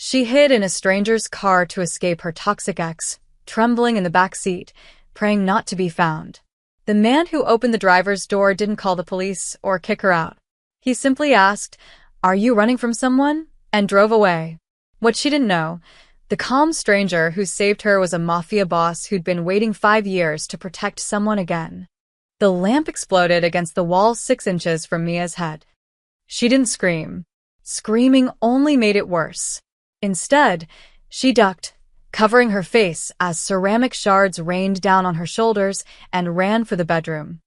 She hid in a stranger's car to escape her toxic ex, trembling in the back seat, praying not to be found. The man who opened the driver's door didn't call the police or kick her out. He simply asked, "Are you running from someone?" and drove away. What she didn't know, the calm stranger who saved her was a mafia boss who'd been waiting 5 years to protect someone again. The lamp exploded against the wall 6 inches from Mia's head. She didn't scream. Screaming only made it worse. Instead, she ducked, covering her face as ceramic shards rained down on her shoulders, and ran for the bedroom.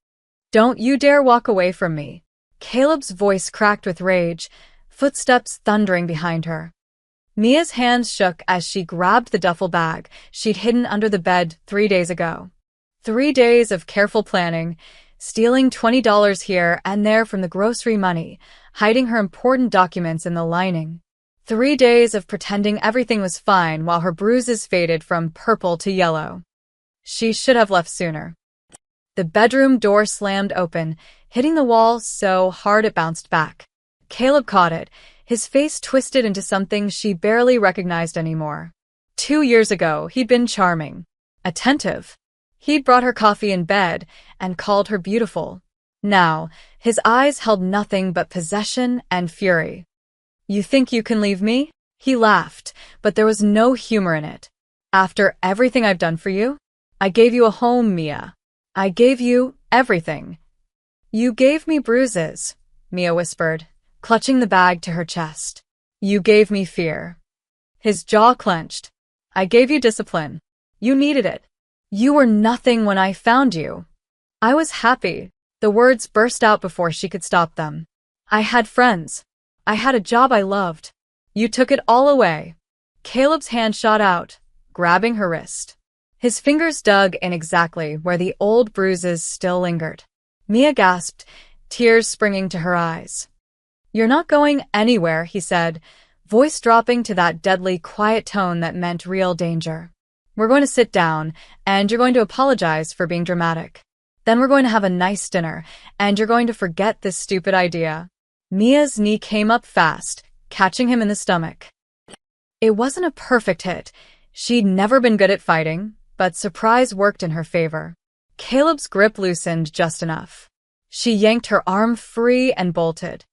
"Don't you dare walk away from me." Caleb's voice cracked with rage, footsteps thundering behind her. Mia's hands shook as she grabbed the duffel bag she'd hidden under the bed 3 days ago. 3 days of careful planning, stealing $20 here and there from the grocery money, hiding her important documents in the lining. 3 days of pretending everything was fine while her bruises faded from purple to yellow. She should have left sooner. The bedroom door slammed open, hitting the wall so hard it bounced back. Caleb caught it, his face twisted into something she barely recognized anymore. 2 years ago, he'd been charming, attentive. He'd brought her coffee in bed and called her beautiful. Now, his eyes held nothing but possession and fury. "You think you can leave me?" He laughed, but there was no humor in it. "After everything I've done for you? I gave you a home, Mia. I gave you everything." "You gave me bruises," Mia whispered, clutching the bag to her chest. "You gave me fear." His jaw clenched. "I gave you discipline. You needed it. You were nothing when I found you." "I was happy." The words burst out before she could stop them. "I had friends. I had a job I loved. You took it all away." Caleb's hand shot out, grabbing her wrist. His fingers dug in exactly where the old bruises still lingered. Mia gasped, tears springing to her eyes. "You're not going anywhere," he said, voice dropping to that deadly quiet tone that meant real danger. "We're going to sit down, and you're going to apologize for being dramatic. Then we're going to have a nice dinner, and you're going to forget this stupid idea." Mia's knee came up fast, catching him in the stomach. It wasn't a perfect hit. She'd never been good at fighting, but surprise worked in her favor. Caleb's grip loosened just enough. She yanked her arm free and bolted.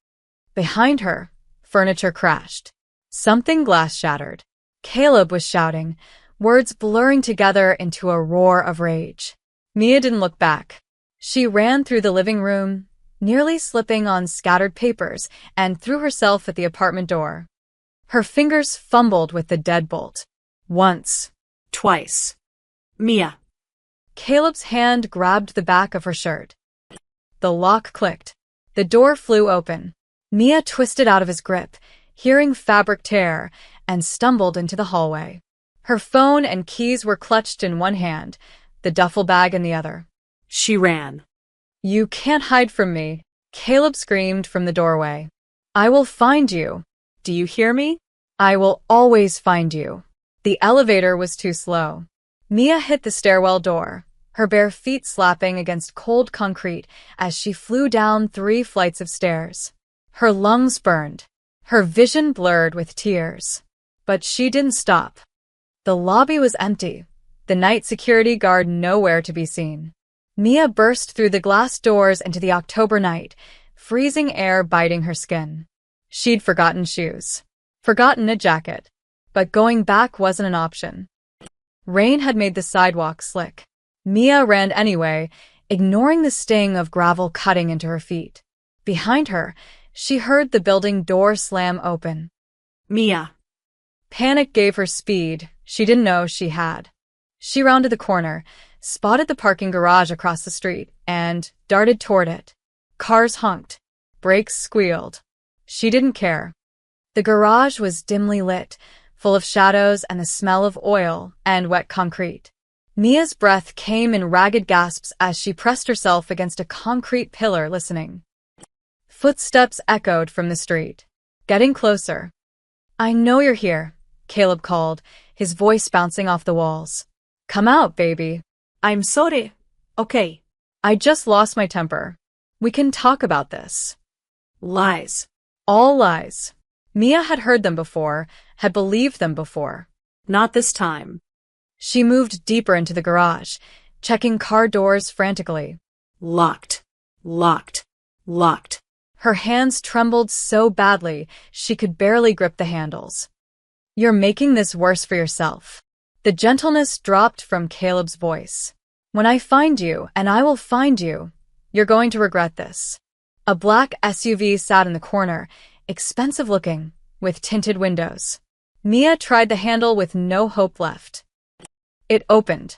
Behind her, furniture crashed. Something glass shattered. Caleb was shouting, words blurring together into a roar of rage. Mia didn't look back. She ran through the living room, nearly slipping on scattered papers, and threw herself at the apartment door. Her fingers fumbled with the deadbolt. Once. Twice. "Mia." Caleb's hand grabbed the back of her shirt. The lock clicked. The door flew open. Mia twisted out of his grip, hearing fabric tear, and stumbled into the hallway. Her phone and keys were clutched in one hand, the duffel bag in the other. She ran. "You can't hide from me," Caleb screamed from the doorway. "I will find you. Do you hear me? I will always find you." The elevator was too slow. Mia hit the stairwell door, her bare feet slapping against cold concrete as she flew down 3 flights of stairs. Her lungs burned, her vision blurred with tears. But she didn't stop. The lobby was empty, the night security guard nowhere to be seen. Mia burst through the glass doors into the October night, freezing air biting her skin. She'd forgotten shoes, forgotten a jacket, but going back wasn't an option. Rain had made the sidewalk slick. Mia ran anyway, ignoring the sting of gravel cutting into her feet. Behind her, she heard the building door slam open. "Mia." Panic gave her speed she didn't know she had. She rounded the corner, spotted the parking garage across the street, and darted toward it. Cars honked. Brakes squealed. She didn't care. The garage was dimly lit, full of shadows and the smell of oil and wet concrete. Mia's breath came in ragged gasps as she pressed herself against a concrete pillar listening. Footsteps echoed from the street, getting closer. "I know you're here," Caleb called, his voice bouncing off the walls. "Come out, baby." "I'm sorry." "Okay. I just lost my temper. We can talk about this." "Lies." "All lies." Mia had heard them before, had believed them before. Not this time. She moved deeper into the garage, checking car doors frantically. Locked. Locked. Locked. Her hands trembled so badly she could barely grip the handles. "You're making this worse for yourself." The gentleness dropped from Caleb's voice. "When I find you, and I will find you, you're going to regret this." A black SUV sat in the corner, expensive looking, with tinted windows. Mia tried the handle with no hope left. It opened.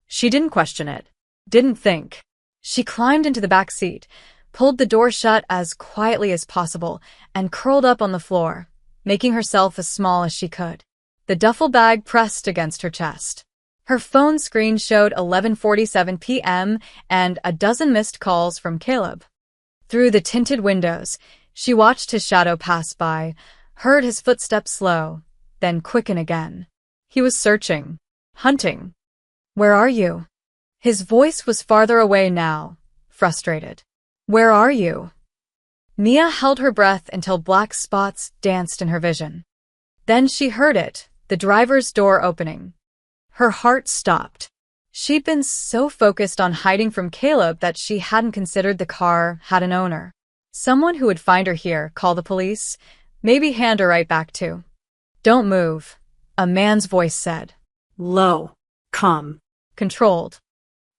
She didn't question it, didn't think. She climbed into the back seat, pulled the door shut as quietly as possible, and curled up on the floor, making herself as small as she could. The duffel bag pressed against her chest. Her phone screen showed 11:47 p.m. and a dozen missed calls from Caleb. Through the tinted windows, she watched his shadow pass by, heard his footsteps slow, then quicken again. He was searching, hunting. "Where are you?" His voice was farther away now, frustrated. "Where are you?" Mia held her breath until black spots danced in her vision. Then she heard it, the driver's door opening. Her heart stopped. She'd been so focused on hiding from Caleb that she hadn't considered the car had an owner. Someone who would find her here, call the police, maybe hand her right back to. "Don't move," a man's voice said. Low. Calm. Controlled.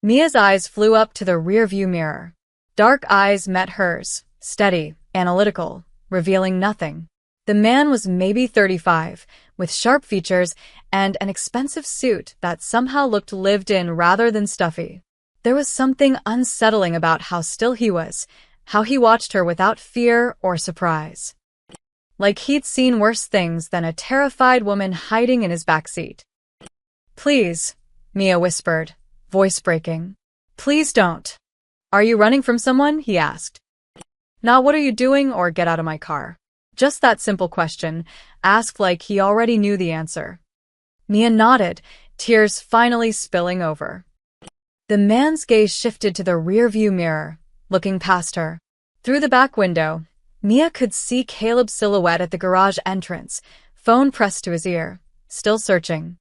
Mia's eyes flew up to the rearview mirror. Dark eyes met hers, steady, analytical, revealing nothing. The man was maybe 35, with sharp features and an expensive suit that somehow looked lived in rather than stuffy. There was something unsettling about how still he was, how he watched her without fear or surprise. Like he'd seen worse things than a terrified woman hiding in his backseat. "Please," Mia whispered, voice breaking. "Please don't." "Are you running from someone?" he asked. Not "what are you doing?" or "get out of my car." Just that simple question, asked like he already knew the answer. Mia nodded, tears finally spilling over. The man's gaze shifted to the rearview mirror, looking past her. Through the back window, Mia could see Caleb's silhouette at the garage entrance, phone pressed to his ear, still searching.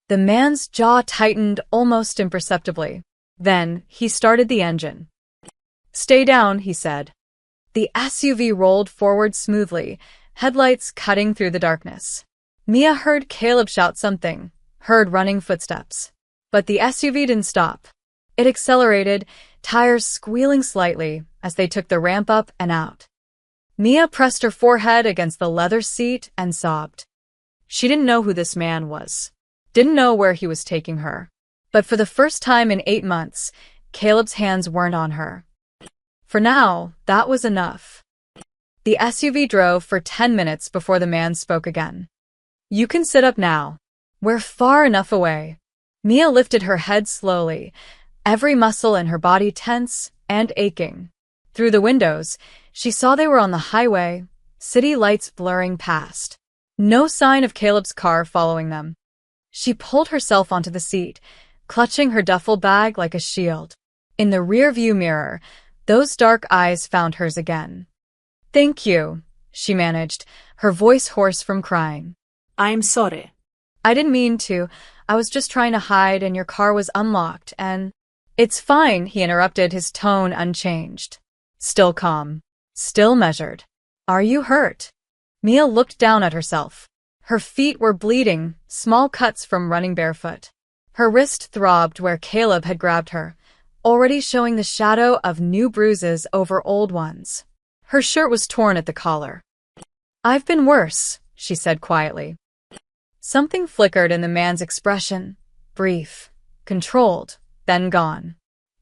The man's jaw tightened almost imperceptibly. Then, he started the engine. "Stay down," he said. The SUV rolled forward smoothly, headlights cutting through the darkness. Mia heard Caleb shout something, heard running footsteps. But the SUV didn't stop. It accelerated, tires squealing slightly as they took the ramp up and out. Mia pressed her forehead against the leather seat and sobbed. She didn't know who this man was. Didn't know where he was taking her. But for the first time in 8 months, Caleb's hands weren't on her. For now, that was enough. The SUV drove for 10 minutes before the man spoke again. "You can sit up now. We're far enough away." Mia lifted her head slowly, every muscle in her body tense and aching. Through the windows, she saw they were on the highway, city lights blurring past. No sign of Caleb's car following them. She pulled herself onto the seat, clutching her duffel bag like a shield. In the rearview mirror, those dark eyes found hers again. "Thank you," she managed, her voice hoarse from crying. I'm sorry. "I didn't mean to. I was just trying to hide and your car was unlocked and—" "It's fine," he interrupted, his tone unchanged. Still calm. Still measured. "Are you hurt?" Mia looked down at herself. Her feet were bleeding, small cuts from running barefoot. Her wrist throbbed where Caleb had grabbed her, already showing the shadow of new bruises over old ones. Her shirt was torn at the collar. "I've been worse," she said quietly. Something flickered in the man's expression, brief, controlled, then gone.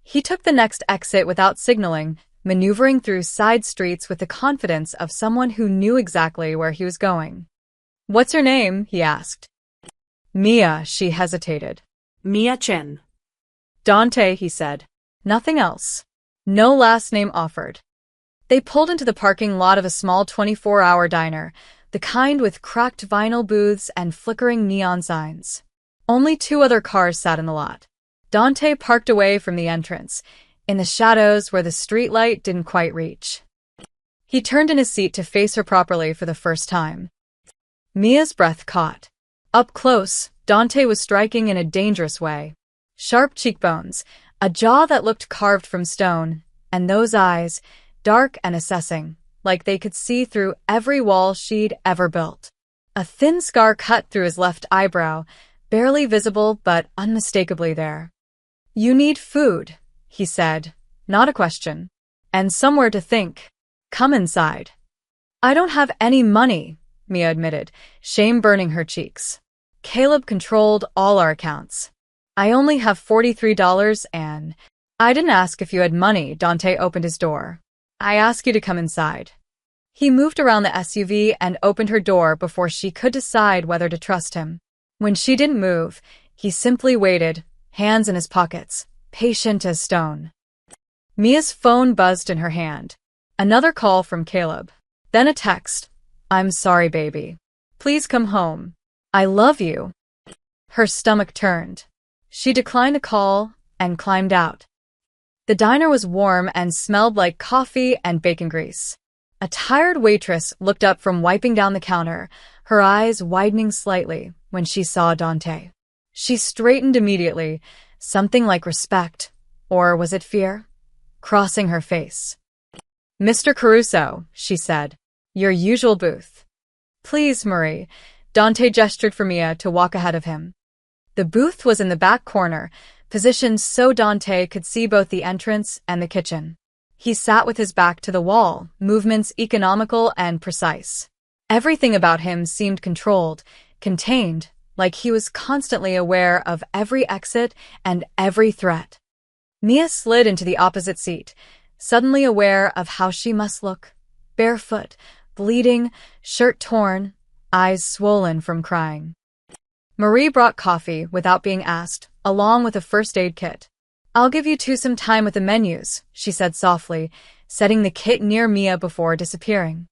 He took the next exit without signaling, maneuvering through side streets with the confidence of someone who knew exactly where he was going. "What's your name?" he asked. "Mia," she hesitated. Mia Chen. "Dante," he said. Nothing else. No last name offered. They pulled into the parking lot of a small 24-hour diner, the kind with cracked vinyl booths and flickering neon signs. Only 2 other cars sat in the lot. Dante parked away from the entrance, in the shadows where the streetlight didn't quite reach. He turned in his seat to face her properly for the first time. Mia's breath caught. Up close, Dante was striking in a dangerous way. Sharp cheekbones, a jaw that looked carved from stone, and those eyes, dark and assessing, like they could see through every wall she'd ever built. A thin scar cut through his left eyebrow, barely visible but unmistakably there. "You need food," he said, not a question. "And somewhere to think. Come inside." "I don't have any money," Mia admitted, shame burning her cheeks. "Caleb controlled all our accounts. I only have $43 and—" "I didn't ask if you had money," Dante opened his door. "I asked you to come inside." He moved around the SUV and opened her door before she could decide whether to trust him. When she didn't move, he simply waited, hands in his pockets, patient as stone. Mia's phone buzzed in her hand. Another call from Caleb. Then a text. "I'm sorry, baby. Please come home. I love you." Her stomach turned. She declined the call and climbed out. The diner was warm and smelled like coffee and bacon grease. A tired waitress looked up from wiping down the counter, her eyes widening slightly when she saw Dante. She straightened immediately, something like respect, or was it fear, crossing her face. "Mr. Caruso," she said, "your usual booth." "Please, Marie." Dante gestured for Mia to walk ahead of him. The booth was in the back corner, positioned so Dante could see both the entrance and the kitchen. He sat with his back to the wall, movements economical and precise. Everything about him seemed controlled, contained, like he was constantly aware of every exit and every threat. Mia slid into the opposite seat, suddenly aware of how she must look. Barefoot, bleeding, shirt torn, eyes swollen from crying. Marie brought coffee without being asked, along with a first aid kit. "I'll give you two some time with the menus," she said softly, setting the kit near Mia before disappearing.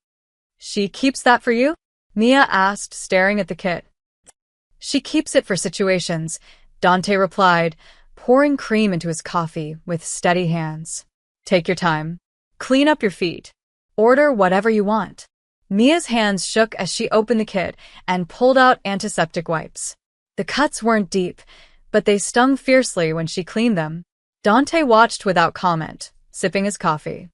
"She keeps that for you?" Mia asked, staring at the kit. "She keeps it for situations," Dante replied, pouring cream into his coffee with steady hands. "Take your time. Clean up your feet. Order whatever you want." Mia's hands shook as she opened the kit and pulled out antiseptic wipes. The cuts weren't deep, but they stung fiercely when she cleaned them. Dante watched without comment, sipping his coffee.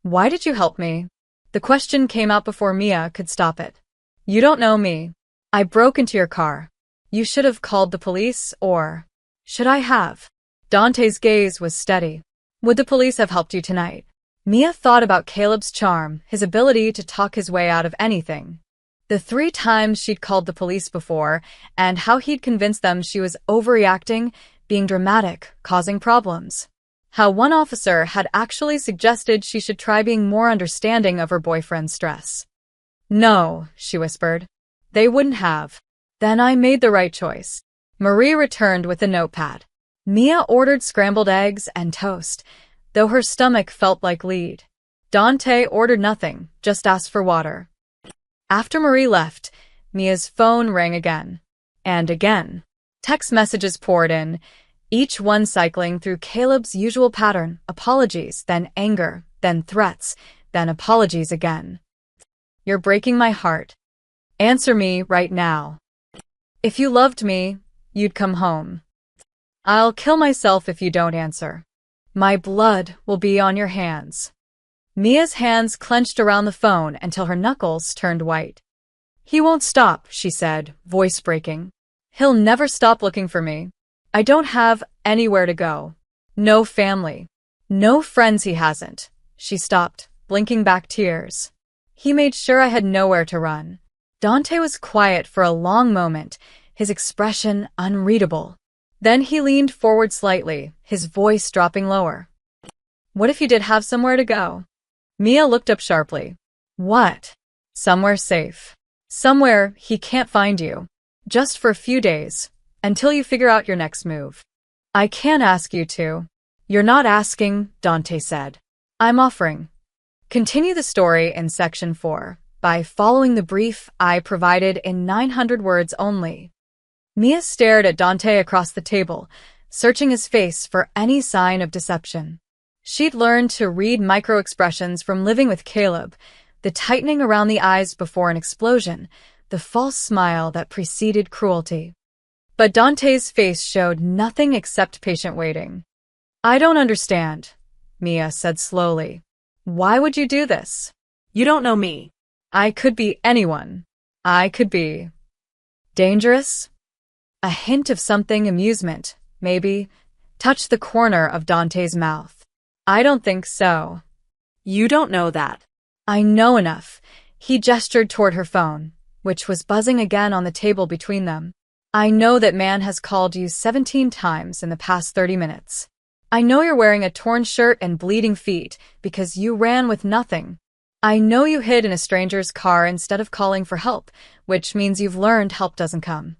"Why did you help me?" The question came out before Mia could stop it. "You don't know me. I broke into your car. You should have called the police, or should I have?" Dante's gaze was steady. "Would the police have helped you tonight?" Mia thought about Caleb's charm, his ability to talk his way out of anything. The 3 times she'd called the police before, and how he'd convinced them she was overreacting, being dramatic, causing problems. How one officer had actually suggested she should try being more understanding of her boyfriend's stress. "No," she whispered. "They wouldn't have." "Then I made the right choice." Marie returned with a notepad. Mia ordered scrambled eggs and toast, though her stomach felt like lead. Dante ordered nothing, just asked for water. After Marie left, Mia's phone rang again. And again. Text messages poured in, each one cycling through Caleb's usual pattern: apologies, then anger, then threats, then apologies again. "You're breaking my heart. Answer me right now. If you loved me, you'd come home. I'll kill myself if you don't answer. My blood will be on your hands." Mia's hands clenched around the phone until her knuckles turned white. "He won't stop," she said, voice breaking. "He'll never stop looking for me. I don't have anywhere to go. No family. No friends he hasn't." She stopped, blinking back tears. "He made sure I had nowhere to run." Dante was quiet for a long moment, his expression unreadable. Then he leaned forward slightly, his voice dropping lower. "What if you did have somewhere to go?" Mia looked up sharply. "What?" "Somewhere safe. Somewhere he can't find you. Just for a few days, until you figure out your next move." "I can't ask you to." "You're not asking," Dante said. "I'm offering." Continue the story in section 4 by following the brief I provided in 900 words only. Mia stared at Dante across the table, searching his face for any sign of deception. She'd learned to read micro-expressions from living with Caleb, the tightening around the eyes before an explosion, the false smile that preceded cruelty. But Dante's face showed nothing except patient waiting. I don't understand, Mia said slowly. Why would you do this? You don't know me. I could be anyone. I could be dangerous? A hint of something amusement, maybe, touched the corner of Dante's mouth. I don't think so. You don't know that. I know enough. He gestured toward her phone, which was buzzing again on the table between them. I know that man has called you 17 times in the past 30 minutes. I know you're wearing a torn shirt and bleeding feet because you ran with nothing. I know you hid in a stranger's car instead of calling for help, which means you've learned help doesn't come.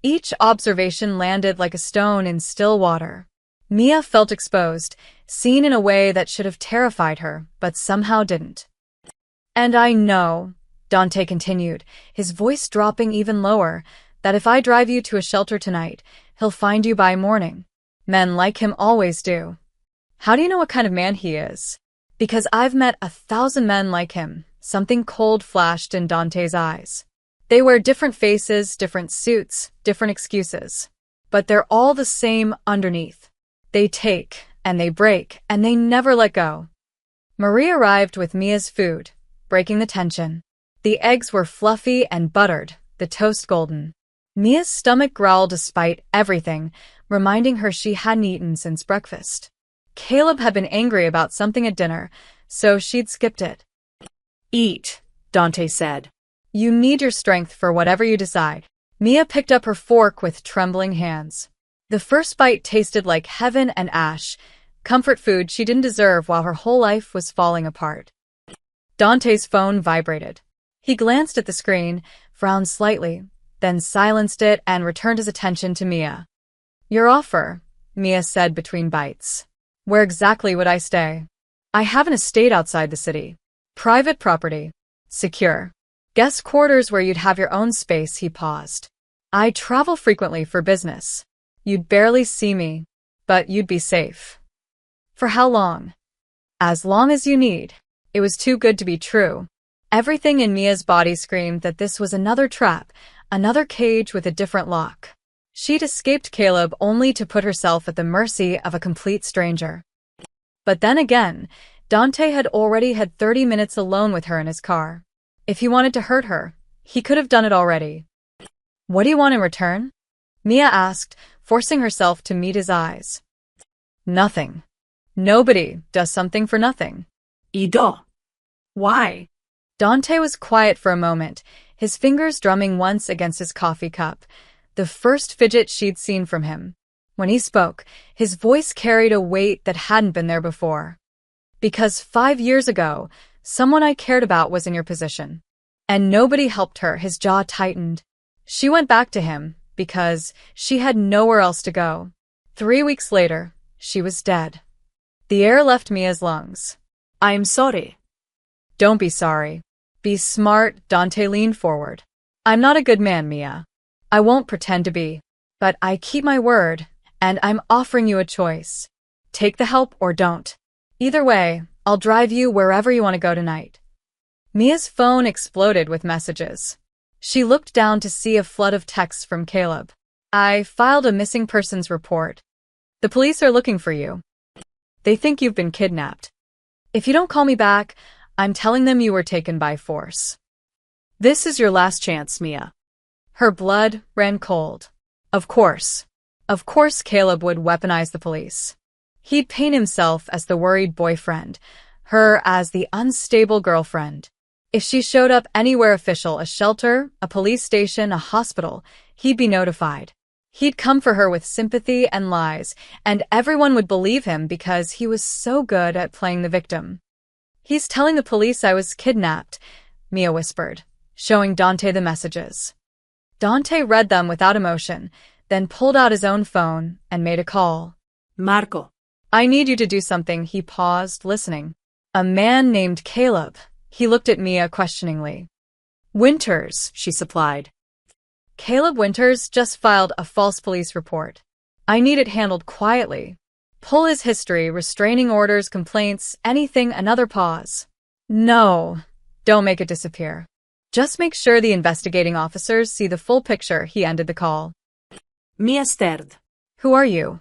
Each observation landed like a stone in still water. Mia felt exposed, seen in a way that should have terrified her, but somehow didn't. And I know, Dante continued, his voice dropping even lower, that if I drive you to a shelter tonight, he'll find you by morning. Men like him always do. How do you know what kind of man he is? Because I've met 1,000 men like him. Something cold flashed in Dante's eyes. They wear different faces, different suits, different excuses. But they're all the same underneath. They take, and they break, and they never let go. Marie arrived with Mia's food, breaking the tension. The eggs were fluffy and buttered, the toast golden. Mia's stomach growled despite everything, reminding her she hadn't eaten since breakfast. Caleb had been angry about something at dinner, so she'd skipped it. Eat, Dante said. You need your strength for whatever you decide. Mia picked up her fork with trembling hands. The first bite tasted like heaven and ash, comfort food she didn't deserve while her whole life was falling apart. Dante's phone vibrated. He glanced at the screen, frowned slightly, then silenced it and returned his attention to Mia. Your offer, Mia said between bites. Where exactly would I stay? I have an estate outside the city. Private property. Secure. Guest quarters where you'd have your own space, he paused. I travel frequently for business. You'd barely see me, but you'd be safe. For how long? As long as you need. It was too good to be true. Everything in Mia's body screamed that this was another trap, another cage with a different lock. She'd escaped Caleb only to put herself at the mercy of a complete stranger. But then again, Dante had already had 30 minutes alone with her in his car. If he wanted to hurt her, he could have done it already. What do you want in return? Mia asked, forcing herself to meet his eyes. Nothing. Nobody does something for nothing. Ido. Why? Dante was quiet for a moment, his fingers drumming once against his coffee cup, the first fidget she'd seen from him. When he spoke, his voice carried a weight that hadn't been there before. Because 5 years ago, someone I cared about was in your position. And nobody helped her, his jaw tightened. She went back to him, because she had nowhere else to go. 3 weeks later, she was dead. The air left Mia's lungs. I'm sorry. Don't be sorry. Be smart, Dante leaned forward. I'm not a good man, Mia. I won't pretend to be. But I keep my word, and I'm offering you a choice. Take the help or don't. Either way, I'll drive you wherever you want to go tonight. Mia's phone exploded with messages. She looked down to see a flood of texts from Caleb. I filed a missing persons report. The police are looking for you. They think you've been kidnapped. If you don't call me back, I'm telling them you were taken by force. This is your last chance, Mia. Her blood ran cold. Of course. Of course Caleb would weaponize the police. He'd paint himself as the worried boyfriend, her as the unstable girlfriend. If she showed up anywhere official, a shelter, a police station, a hospital, he'd be notified. He'd come for her with sympathy and lies, and everyone would believe him because he was so good at playing the victim. He's telling the police I was kidnapped, Mia whispered, showing Dante the messages. Dante read them without emotion, then pulled out his own phone and made a call. Marco. I need you to do something. He paused, listening. A man named Caleb. He looked at Mia questioningly. Winters, she supplied. Caleb Winters just filed a false police report. I need it handled quietly. Pull his history, restraining orders, complaints, anything, another pause. No, don't make it disappear. Just make sure the investigating officers see the full picture, he ended the call. Mia stared. Who are you?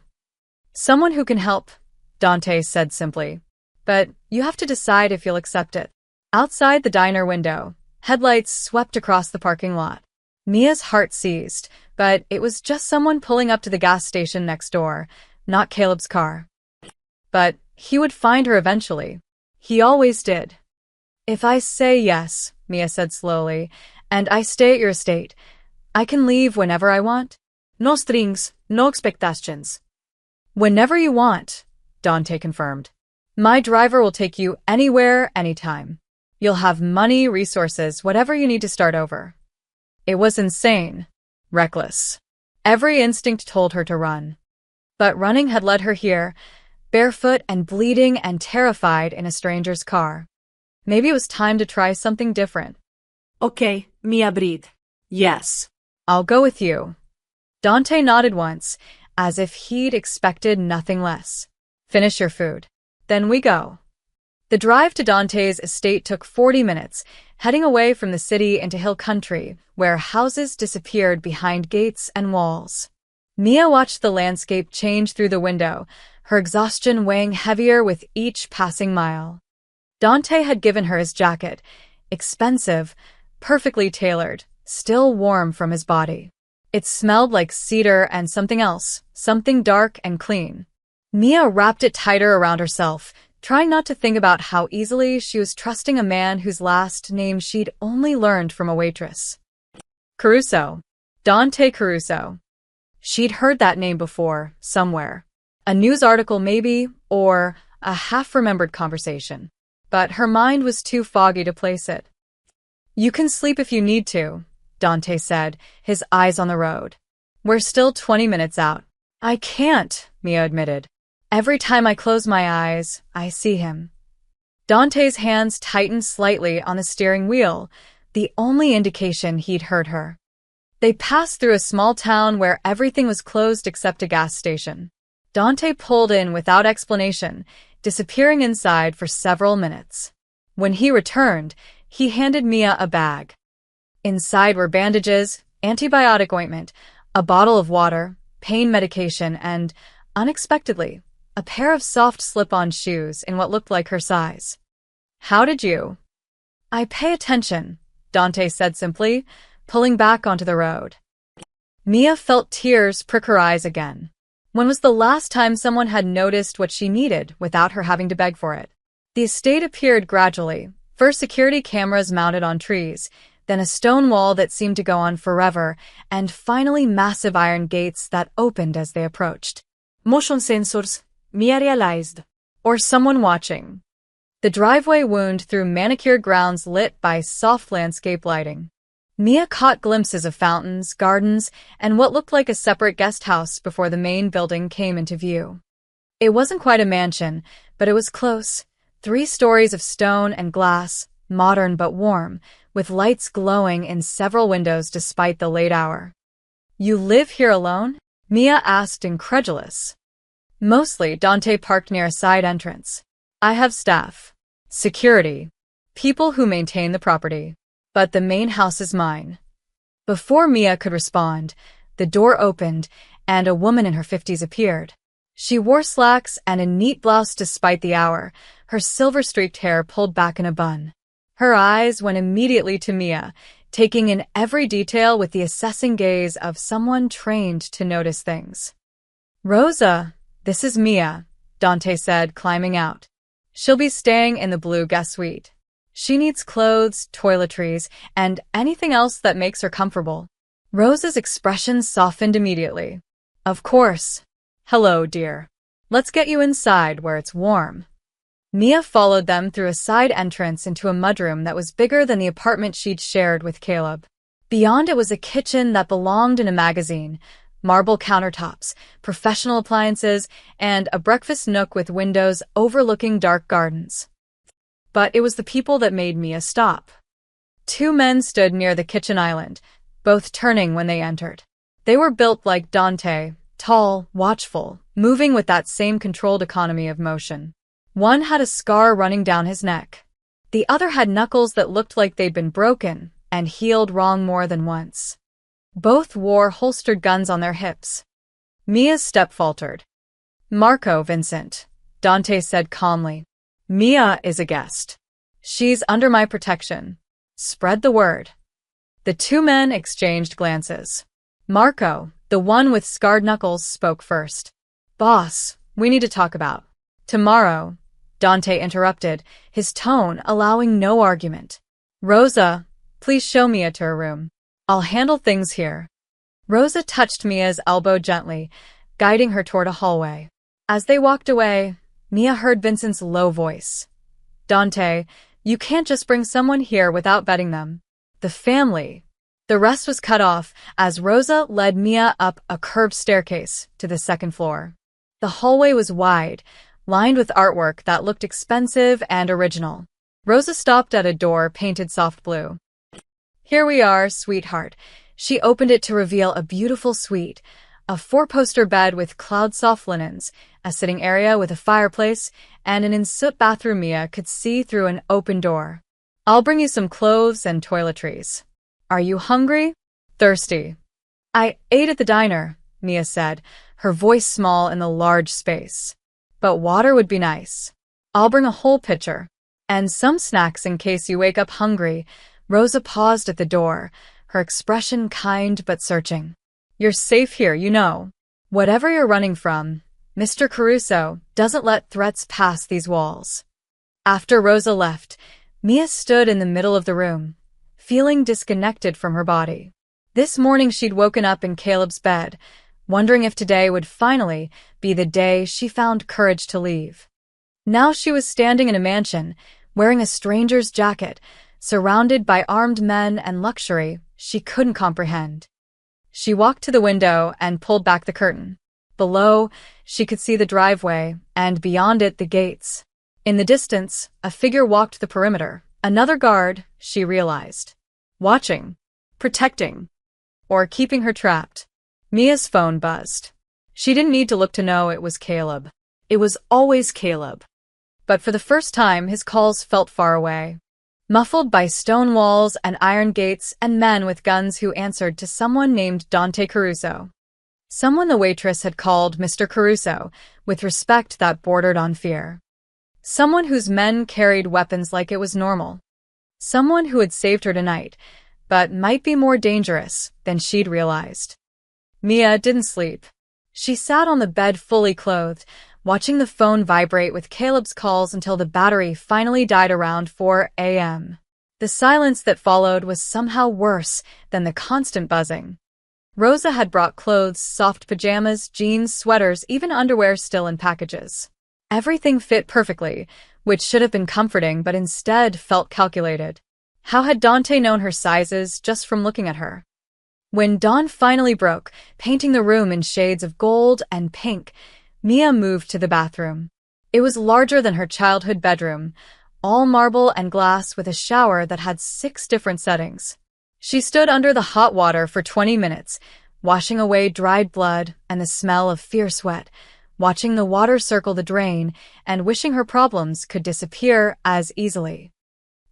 Someone who can help, Dante said simply. But you have to decide if you'll accept it. Outside the diner window, headlights swept across the parking lot. Mia's heart seized, but it was just someone pulling up to the gas station next door, not Caleb's car. But he would find her eventually. He always did. If I say yes, Mia said slowly, and I stay at your estate, I can leave whenever I want? No strings, no expectations. Whenever you want, Dante confirmed. My driver will take you anywhere, anytime. You'll have money, resources, whatever you need to start over. It was insane, reckless. Every instinct told her to run. But running had led her here, barefoot and bleeding and terrified in a stranger's car. Maybe it was time to try something different. Okay, Mia breathed. Yes. I'll go with you. Dante nodded once, as if he'd expected nothing less. Finish your food. Then we go. The drive to Dante's estate took 40 minutes, heading away from the city into hill country, where houses disappeared behind gates and walls. Mia watched the landscape change through the window, her exhaustion weighing heavier with each passing mile. Dante had given her his jacket, expensive, perfectly tailored, still warm from his body. It smelled like cedar and something else, something dark and clean. Mia wrapped it tighter around herself, trying not to think about how easily she was trusting a man whose last name she'd only learned from a waitress. Caruso. Dante Caruso. She'd heard that name before, somewhere. A news article maybe, or a half-remembered conversation. But her mind was too foggy to place it. You can sleep if you need to, Dante said, his eyes on the road. We're still 20 minutes out. I can't, Mia admitted. Every time I close my eyes, I see him. Dante's hands tightened slightly on the steering wheel, the only indication he'd heard her. They passed through a small town where everything was closed except a gas station. Dante pulled in without explanation, disappearing inside for several minutes. When he returned, he handed Mia a bag. Inside were bandages, antibiotic ointment, a bottle of water, pain medication, and, unexpectedly, a pair of soft slip-on shoes in what looked like her size. How did you? I pay attention, Dante said simply, pulling back onto the road. Mia felt tears prick her eyes again. When was the last time someone had noticed what she needed without her having to beg for it? The estate appeared gradually, first security cameras mounted on trees, then a stone wall that seemed to go on forever, and finally massive iron gates that opened as they approached. Motion sensors, Mia realized. Or someone watching. The driveway wound through manicured grounds lit by soft landscape lighting. Mia caught glimpses of fountains, gardens, and what looked like a separate guest house before the main building came into view. It wasn't quite a mansion, but it was close. 3 stories of stone and glass, modern but warm, with lights glowing in several windows despite the late hour. You live here alone? Mia asked, incredulous. Mostly, Dante parked near a side entrance. I have staff. Security. People who maintain the property. But the main house is mine. Before Mia could respond, the door opened and a woman in her 50s appeared. She wore slacks and a neat blouse despite the hour, her silver-streaked hair pulled back in a bun. Her eyes went immediately to Mia, taking in every detail with the assessing gaze of someone trained to notice things. Rosa, this is Mia, Dante said, climbing out. She'll be staying in the blue guest suite. She needs clothes, toiletries, and anything else that makes her comfortable. Rosa's expression softened immediately. Of course. Hello, dear. Let's get you inside where it's warm. Mia followed them through a side entrance into a mudroom that was bigger than the apartment she'd shared with Caleb. Beyond it was a kitchen that belonged in a magazine, marble countertops, professional appliances, and a breakfast nook with windows overlooking dark gardens. But it was the people that made Mia stop. 2 men stood near the kitchen island, both turning when they entered. They were built like Dante, tall, watchful, moving with that same controlled economy of motion. One had a scar running down his neck. The other had knuckles that looked like they'd been broken and healed wrong more than once. Both wore holstered guns on their hips. Mia's step faltered. "Marco, Vincent," Dante said calmly. "Mia is a guest. She's under my protection. Spread the word." The two men exchanged glances. Marco, the one with scarred knuckles, spoke first. "Boss, we need to talk about." "Tomorrow," Dante interrupted, his tone allowing no argument. "Rosa, please show Mia to her room. I'll handle things here." Rosa touched Mia's elbow gently, guiding her toward a hallway. As they walked away, Mia heard Vincent's low voice. "Dante, you can't just bring someone here without vetting them. The family." The rest was cut off as Rosa led Mia up a curved staircase to the second floor. The hallway was wide, lined with artwork that looked expensive and original. Rosa stopped at a door painted soft blue. "Here we are, sweetheart." She opened it to reveal a beautiful suite, a four-poster bed with cloud-soft linens, a sitting area with a fireplace, and an en-suite bathroom Mia could see through an open door. "I'll bring you some clothes and toiletries. Are you hungry? Thirsty?" "I ate at the diner," Mia said, her voice small in the large space. "But water would be nice. I'll bring a whole pitcher. And some snacks in case you wake up hungry." Rosa paused at the door, her expression kind but searching. "You're safe here, you know. Whatever you're running from, Mr. Caruso doesn't let threats pass these walls." After Rosa left, Mia stood in the middle of the room, feeling disconnected from her body. This morning she'd woken up in Caleb's bed, wondering if today would finally be the day she found courage to leave. Now she was standing in a mansion, wearing a stranger's jacket, surrounded by armed men and luxury she couldn't comprehend. She walked to the window and pulled back the curtain. Below, she could see the driveway, and beyond it the gates. In the distance, a figure walked the perimeter. Another guard, she realized. Watching, protecting, or keeping her trapped. Mia's phone buzzed. She didn't need to look to know it was Caleb. It was always Caleb. But for the first time, his calls felt far away. Muffled by stone walls and iron gates and men with guns who answered to someone named Dante Caruso. Someone the waitress had called Mr. Caruso, with respect that bordered on fear. Someone whose men carried weapons like it was normal. Someone who had saved her tonight, but might be more dangerous than she'd realized. Mia didn't sleep. She sat on the bed fully clothed, watching the phone vibrate with Caleb's calls until the battery finally died around 4 a.m. The silence that followed was somehow worse than the constant buzzing. Rosa had brought clothes, soft pajamas, jeans, sweaters, even underwear still in packages. Everything fit perfectly, which should have been comforting but instead felt calculated. How had Dante known her sizes just from looking at her? When dawn finally broke, painting the room in shades of gold and pink, Mia moved to the bathroom. It was larger than her childhood bedroom, all marble and glass with a shower that had 6 different settings. She stood under the hot water for 20 minutes, washing away dried blood and the smell of fierce sweat, watching the water circle the drain and wishing her problems could disappear as easily.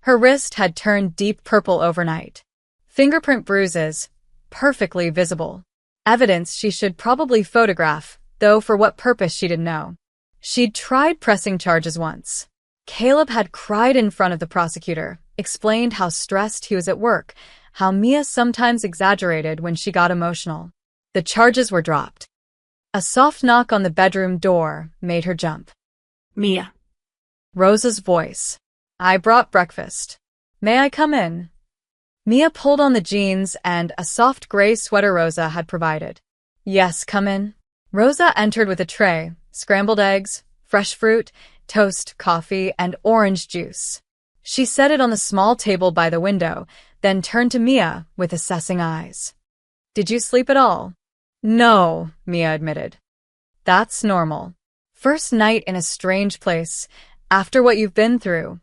Her wrist had turned deep purple overnight. Fingerprint bruises, perfectly visible. Evidence she should probably photograph, though for what purpose she didn't know. She'd tried pressing charges once. Caleb had cried in front of the prosecutor, explained how stressed he was at work, how Mia sometimes exaggerated when she got emotional. The charges were dropped. A soft knock on the bedroom door made her jump. "Mia." Rosa's voice. "I brought breakfast. May I come in?" Mia pulled on the jeans and a soft gray sweater Rosa had provided. "Yes, come in." Rosa entered with a tray, scrambled eggs, fresh fruit, toast, coffee, and orange juice. She set it on the small table by the window, then turned to Mia with assessing eyes. "Did you sleep at all?" "No," Mia admitted. "That's normal. First night in a strange place, after what you've been through."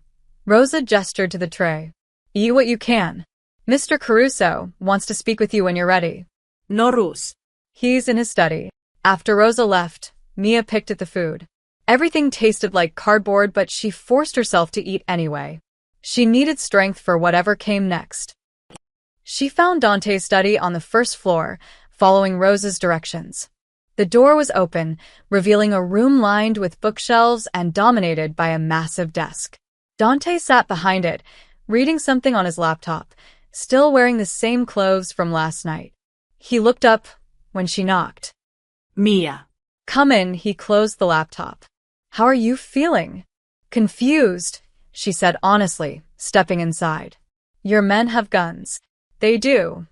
Rosa gestured to the tray. "Eat what you can. Mr. Caruso wants to speak with you when you're ready." "No rush." "He's in his study." After Rosa left, Mia picked at the food. Everything tasted like cardboard, but she forced herself to eat anyway. She needed strength for whatever came next. She found Dante's study on the first floor, following Rosa's directions. The door was open, revealing a room lined with bookshelves and dominated by a massive desk. Dante sat behind it, reading something on his laptop, still wearing the same clothes from last night. He looked up when she knocked. Mia. Come in, he closed the laptop. How are you feeling? Confused, she said honestly, stepping inside. Your men have guns. They do.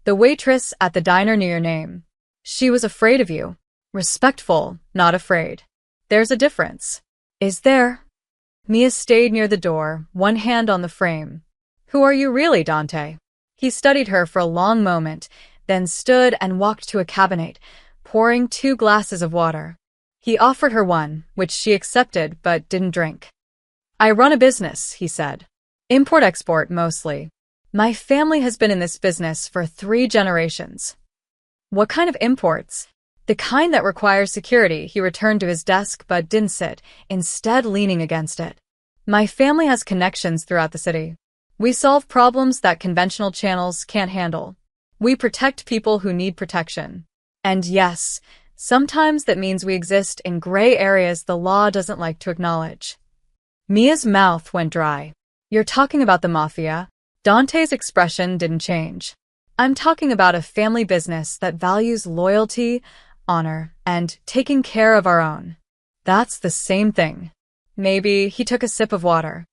The waitress at the diner knew your name. She was afraid of you. Respectful, not afraid. There's a difference. Is there? Mia stayed near the door, one hand on the frame. Who are you really, Dante? He studied her for a long moment, then stood and walked to a cabinet, pouring 2 glasses of water. He offered her one, which she accepted but didn't drink. I run a business, he said. Import-export mostly. My family has been in this business for 3 generations. What kind of imports? The kind that requires security. He returned to his desk but didn't sit, instead leaning against it. My family has connections throughout the city. We solve problems that conventional channels can't handle. We protect people who need protection. And yes, sometimes that means we exist in gray areas the law doesn't like to acknowledge. Mia's mouth went dry. You're talking about the Mafia? Dante's expression didn't change. I'm talking about a family business that values loyalty, honor, and taking care of our own. That's the same thing. Maybe he took a sip of water.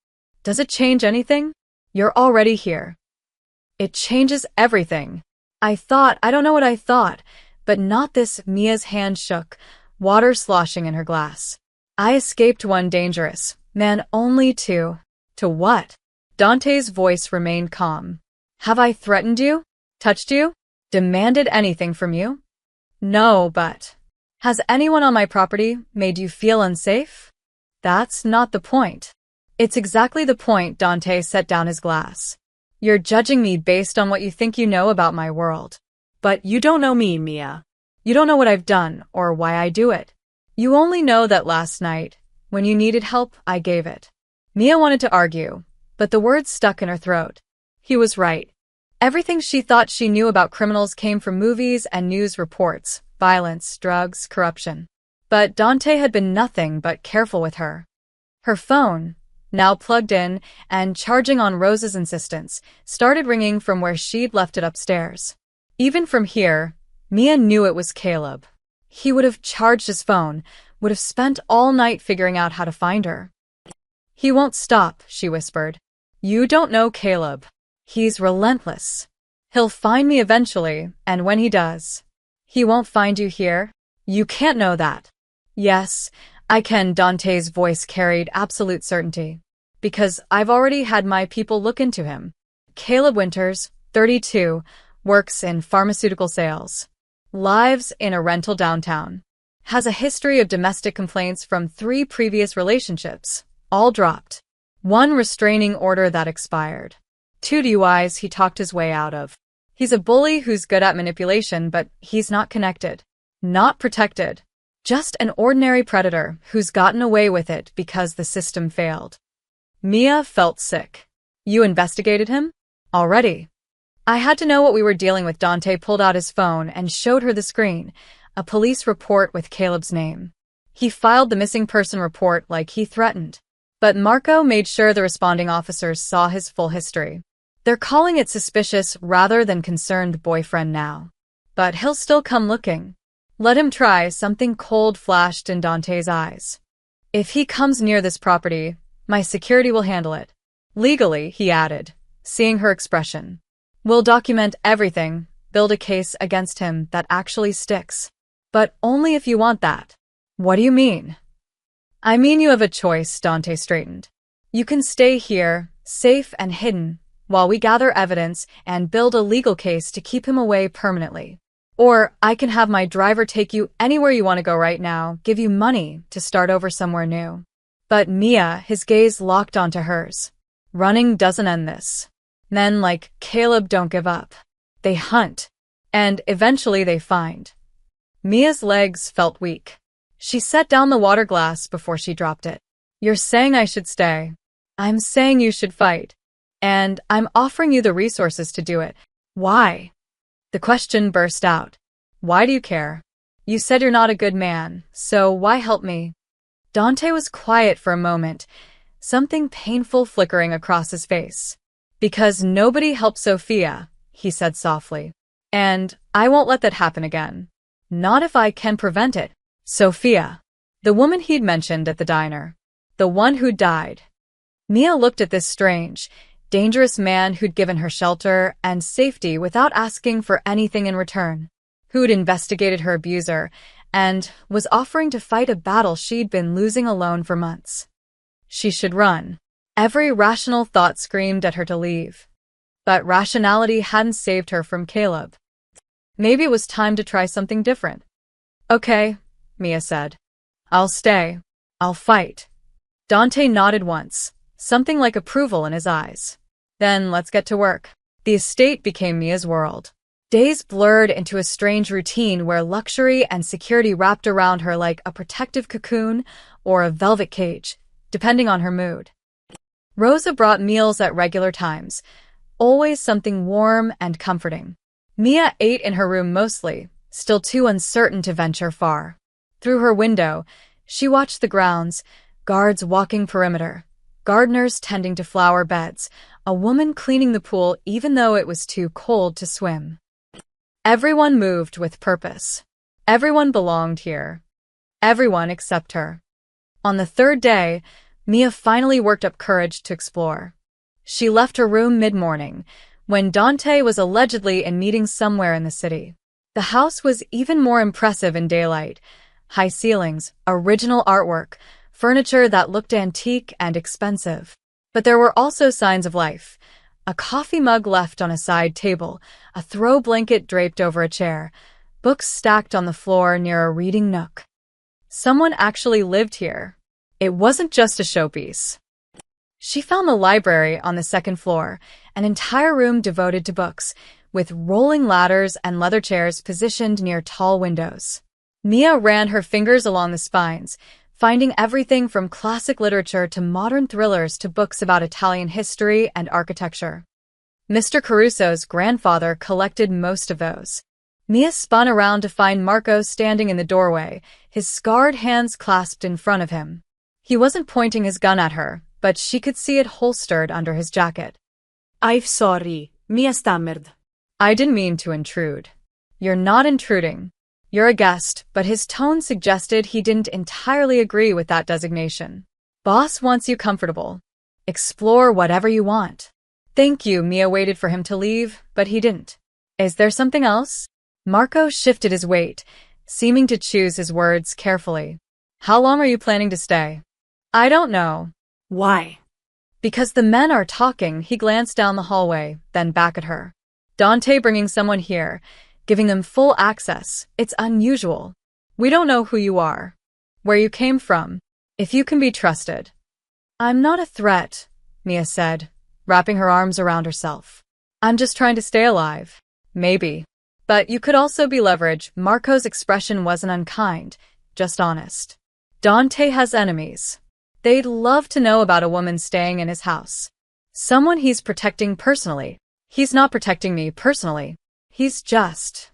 Does it change anything? You're already here. It changes everything. I don't know what I thought, but not this. Mia's hand shook, water sloshing in her glass. I escaped one dangerous man only to what? Dante's voice remained calm. Have I threatened you? Touched you? Demanded anything from you? No, but has anyone on my property made you feel unsafe? That's not the point. It's exactly the point. Dante set down his glass. You're judging me based on what you think you know about my world. But you don't know me, Mia. You don't know what I've done or why I do it. You only know that last night, when you needed help, I gave it. Mia wanted to argue, but the words stuck in her throat. He was right. Everything she thought she knew about criminals came from movies and news reports, violence, drugs, corruption. But Dante had been nothing but careful with her. Her phone, now plugged in and charging on Rosa's insistence, started ringing from where she'd left it upstairs. Even from here, Mia knew it was Caleb. He would have charged his phone, would have spent all night figuring out how to find her. He won't stop, she whispered. You don't know Caleb. He's relentless. He'll find me eventually, and when he does, he won't find you here. You can't know that. Yes, I can. Dante's voice carried absolute certainty. Because I've already had my people look into him. Caleb Winters, 32, works in pharmaceutical sales. Lives in a rental downtown. Has a history of domestic complaints from 3 previous relationships, all dropped. 1 restraining order that expired. 2 DUIs he talked his way out of. He's a bully who's good at manipulation, but he's not connected. Not protected. Just an ordinary predator who's gotten away with it because the system failed. Mia felt sick. You investigated him? Already. I had to know what we were dealing with. Dante pulled out his phone and showed her the screen, a police report with Caleb's name. He filed the missing person report like he threatened. But Marco made sure the responding officers saw his full history. They're calling it suspicious rather than concerned boyfriend now. But he'll still come looking. Let him try. Something cold flashed in Dante's eyes. If he comes near this property, my security will handle it. Legally, he added, seeing her expression. We'll document everything, build a case against him that actually sticks. But only if you want that. What do you mean? I mean you have a choice, Dante straightened. You can stay here, safe and hidden, while we gather evidence and build a legal case to keep him away permanently. Or I can have my driver take you anywhere you want to go right now, give you money to start over somewhere new. But Mia, his gaze locked onto hers. Running doesn't end this. Men like Caleb don't give up. They hunt. And eventually they find. Mia's legs felt weak. She set down the water glass before she dropped it. You're saying I should stay. I'm saying you should fight. And I'm offering you the resources to do it. Why? The question burst out. Why do you care? You said you're not a good man, so why help me? Dante was quiet for a moment, something painful flickering across his face. Because nobody helped Sophia, he said softly. And I won't let that happen again. Not if I can prevent it. Sophia. The woman he'd mentioned at the diner. The one who died. Mia looked at this strange, dangerous man who'd given her shelter and safety without asking for anything in return, who'd investigated her abuser and was offering to fight a battle she'd been losing alone for months. She should run. Every rational thought screamed at her to leave. But rationality hadn't saved her from Caleb. Maybe it was time to try something different. Okay, Mia said. I'll stay. I'll fight. Dante nodded once, something like approval in his eyes. Then let's get to work. The estate became Mia's world. Days blurred into a strange routine where luxury and security wrapped around her like a protective cocoon or a velvet cage, depending on her mood. Rosa brought meals at regular times, always something warm and comforting. Mia ate in her room mostly, still too uncertain to venture far. Through her window, she watched the grounds, guards walking perimeter, gardeners tending to flower beds, a woman cleaning the pool even though it was too cold to swim. Everyone moved with purpose. Everyone belonged here. Everyone except her. On the third day, Mia finally worked up courage to explore. She left her room mid-morning, when Dante was allegedly in meetings somewhere in the city. The house was even more impressive in daylight. High ceilings, original artwork, furniture that looked antique and expensive. But there were also signs of life. A coffee mug left on a side table, a throw blanket draped over a chair, books stacked on the floor near a reading nook. Someone actually lived here. It wasn't just a showpiece. She found the library on the second floor, an entire room devoted to books, with rolling ladders and leather chairs positioned near tall windows. Mia ran her fingers along the spines, finding everything from classic literature to modern thrillers to books about Italian history and architecture. Mr. Caruso's grandfather collected most of those. Mia spun around to find Marco standing in the doorway, his scarred hands clasped in front of him. He wasn't pointing his gun at her, but she could see it holstered under his jacket. I'm sorry, Mia stammered. I didn't mean to intrude. You're not intruding. You're a guest, but his tone suggested he didn't entirely agree with that designation. Boss wants you comfortable. Explore whatever you want. Thank you, Mia waited for him to leave, but he didn't. Is there something else? Marco shifted his weight, seeming to choose his words carefully. How long are you planning to stay? I don't know. Why? Because the men are talking. He glanced down the hallway, then back at her. Dante bringing someone here, giving them full access. It's unusual. We don't know who you are, where you came from, if you can be trusted. I'm not a threat, Mia said, wrapping her arms around herself. I'm just trying to stay alive. Maybe. But you could also be leverage. Marco's expression wasn't unkind, just honest. Dante has enemies. They'd love to know about a woman staying in his house. Someone he's protecting personally. He's not protecting me personally. He's just...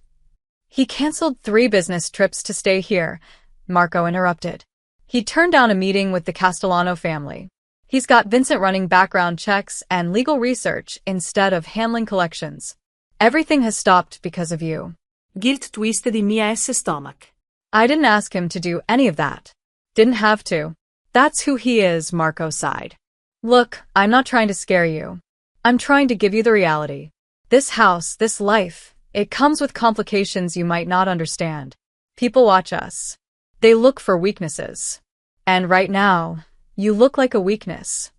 He canceled 3 business trips to stay here, Marco interrupted. He turned down a meeting with the Castellano family. He's got Vincent running background checks and legal research instead of handling collections. Everything has stopped because of you. Guilt twisted in Mia's stomach. I didn't ask him to do any of that. Didn't have to. That's who he is, Marco sighed. Look, I'm not trying to scare you. I'm trying to give you the reality. This house, this life, it comes with complications you might not understand. People watch us. They look for weaknesses. And right now, you look like a weakness.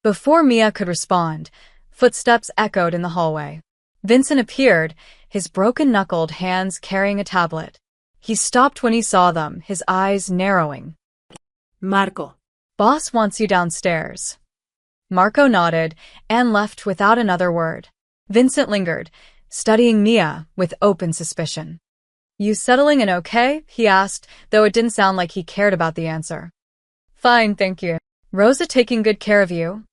Before Mia could respond, footsteps echoed in the hallway. Vincent appeared, his broken-knuckled hands carrying a tablet. He stopped when he saw them, his eyes narrowing. Marco. Boss wants you downstairs. Marco nodded and left without another word. Vincent lingered, studying Mia with open suspicion. You settling in okay? He asked, though it didn't sound like he cared about the answer. Fine, thank you. Rosa taking good care of you?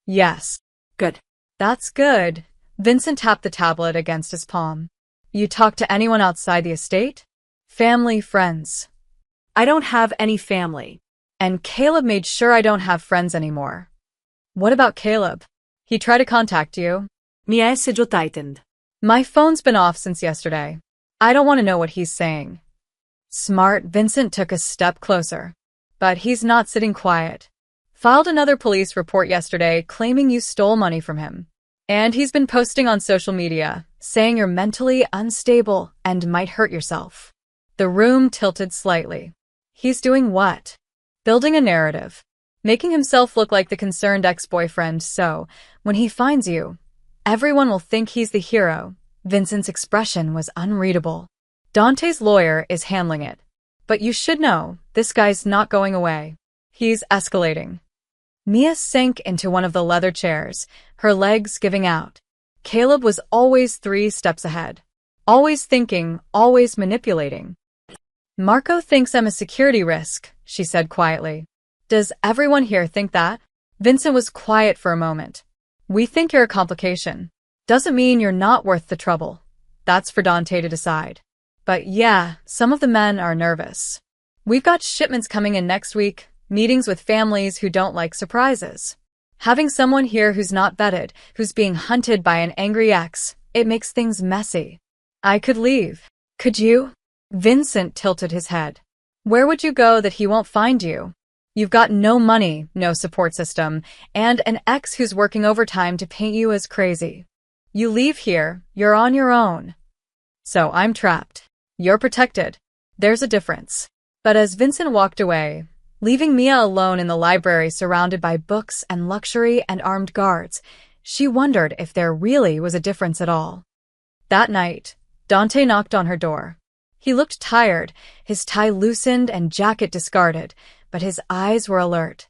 Yes. Good. That's good. Vincent tapped the tablet against his palm. You talk to anyone outside the estate? Family, friends. I don't have any family. And Caleb made sure I don't have friends anymore. What about Caleb? He tried to contact you. Mi è tightened. My phone's been off since yesterday. I don't want to know what he's saying. Smart, Vincent took a step closer. But he's not sitting quiet. Filed another police report yesterday claiming you stole money from him. And he's been posting on social media, saying you're mentally unstable and might hurt yourself. The room tilted slightly. He's doing what? Building a narrative. Making himself look like the concerned ex-boyfriend, so, when he finds you, everyone will think he's the hero. Vincent's expression was unreadable. Dante's lawyer is handling it. But you should know, this guy's not going away. He's escalating. Mia sank into one of the leather chairs, her legs giving out. Caleb was always 3 steps ahead. Always thinking, always manipulating. Marco thinks I'm a security risk, she said quietly. Does everyone here think that? Vincent was quiet for a moment. We think you're a complication. Doesn't mean you're not worth the trouble. That's for Dante to decide. But yeah, some of the men are nervous. We've got shipments coming in next week, meetings with families who don't like surprises. Having someone here who's not vetted, who's being hunted by an angry ex, it makes things messy. I could leave. Could you? Vincent tilted his head. Where would you go that he won't find you? You've got no money, no support system, and an ex who's working overtime to paint you as crazy. You leave here, you're on your own. So I'm trapped. You're protected. There's a difference. But as Vincent walked away, leaving Mia alone in the library surrounded by books and luxury and armed guards, she wondered if there really was a difference at all. That night, Dante knocked on her door. He looked tired, his tie loosened and jacket discarded, but his eyes were alert.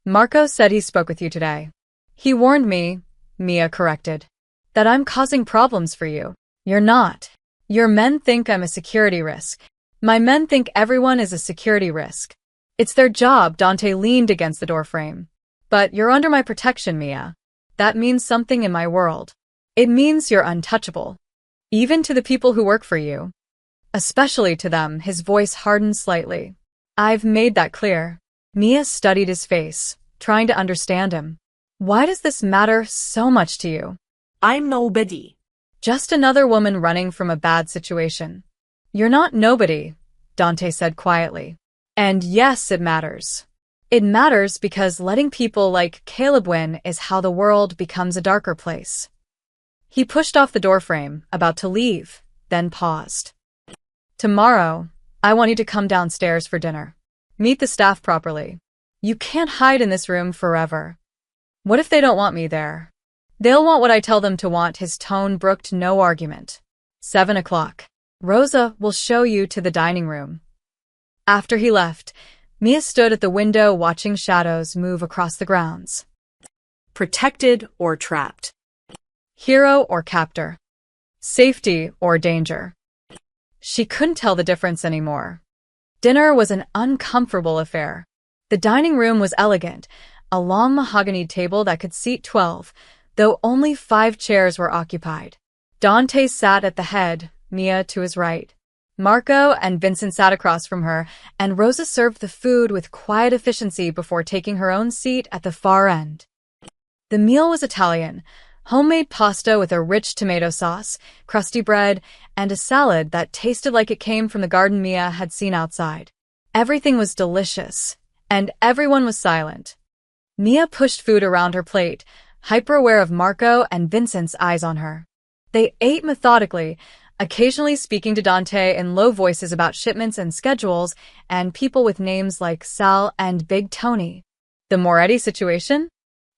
Marco said he spoke with you today. He warned me, Mia corrected, that I'm causing problems for you. You're not. Your men think I'm a security risk. My men think everyone is a security risk. It's their job. Dante leaned against the doorframe. But you're under my protection, Mia. That means something in my world. It means you're untouchable. Even to the people who work for you. Especially to them, his voice hardened slightly. I've made that clear. Mia studied his face, trying to understand him. Why does this matter so much to you? I'm nobody. Just another woman running from a bad situation. You're not nobody, Dante said quietly. And yes, it matters. It matters because letting people like Caleb win is how the world becomes a darker place. He pushed off the doorframe, about to leave, then paused. Tomorrow, I want you to come downstairs for dinner. Meet the staff properly. You can't hide in this room forever. What if they don't want me there? They'll want what I tell them to want. His tone brooked no argument. 7 o'clock. Rosa will show you to the dining room. After he left, Mia stood at the window watching shadows move across the grounds. Protected or trapped. Hero or captor. Safety or danger. She couldn't tell the difference anymore. Dinner was an uncomfortable affair. The dining room was elegant, a long mahogany table that could seat 12, though only 5 chairs were occupied. Dante sat at the head, Mia to his right. Marco and Vincent sat across from her, and Rosa served the food with quiet efficiency before taking her own seat at the far end. The meal was Italian, homemade pasta with a rich tomato sauce, crusty bread, and a salad that tasted like it came from the garden Mia had seen outside. Everything was delicious, and everyone was silent. Mia pushed food around her plate, hyper-aware of Marco and Vincent's eyes on her. They ate methodically, occasionally speaking to Dante in low voices about shipments and schedules, and people with names like Sal and Big Tony. The Moretti situation?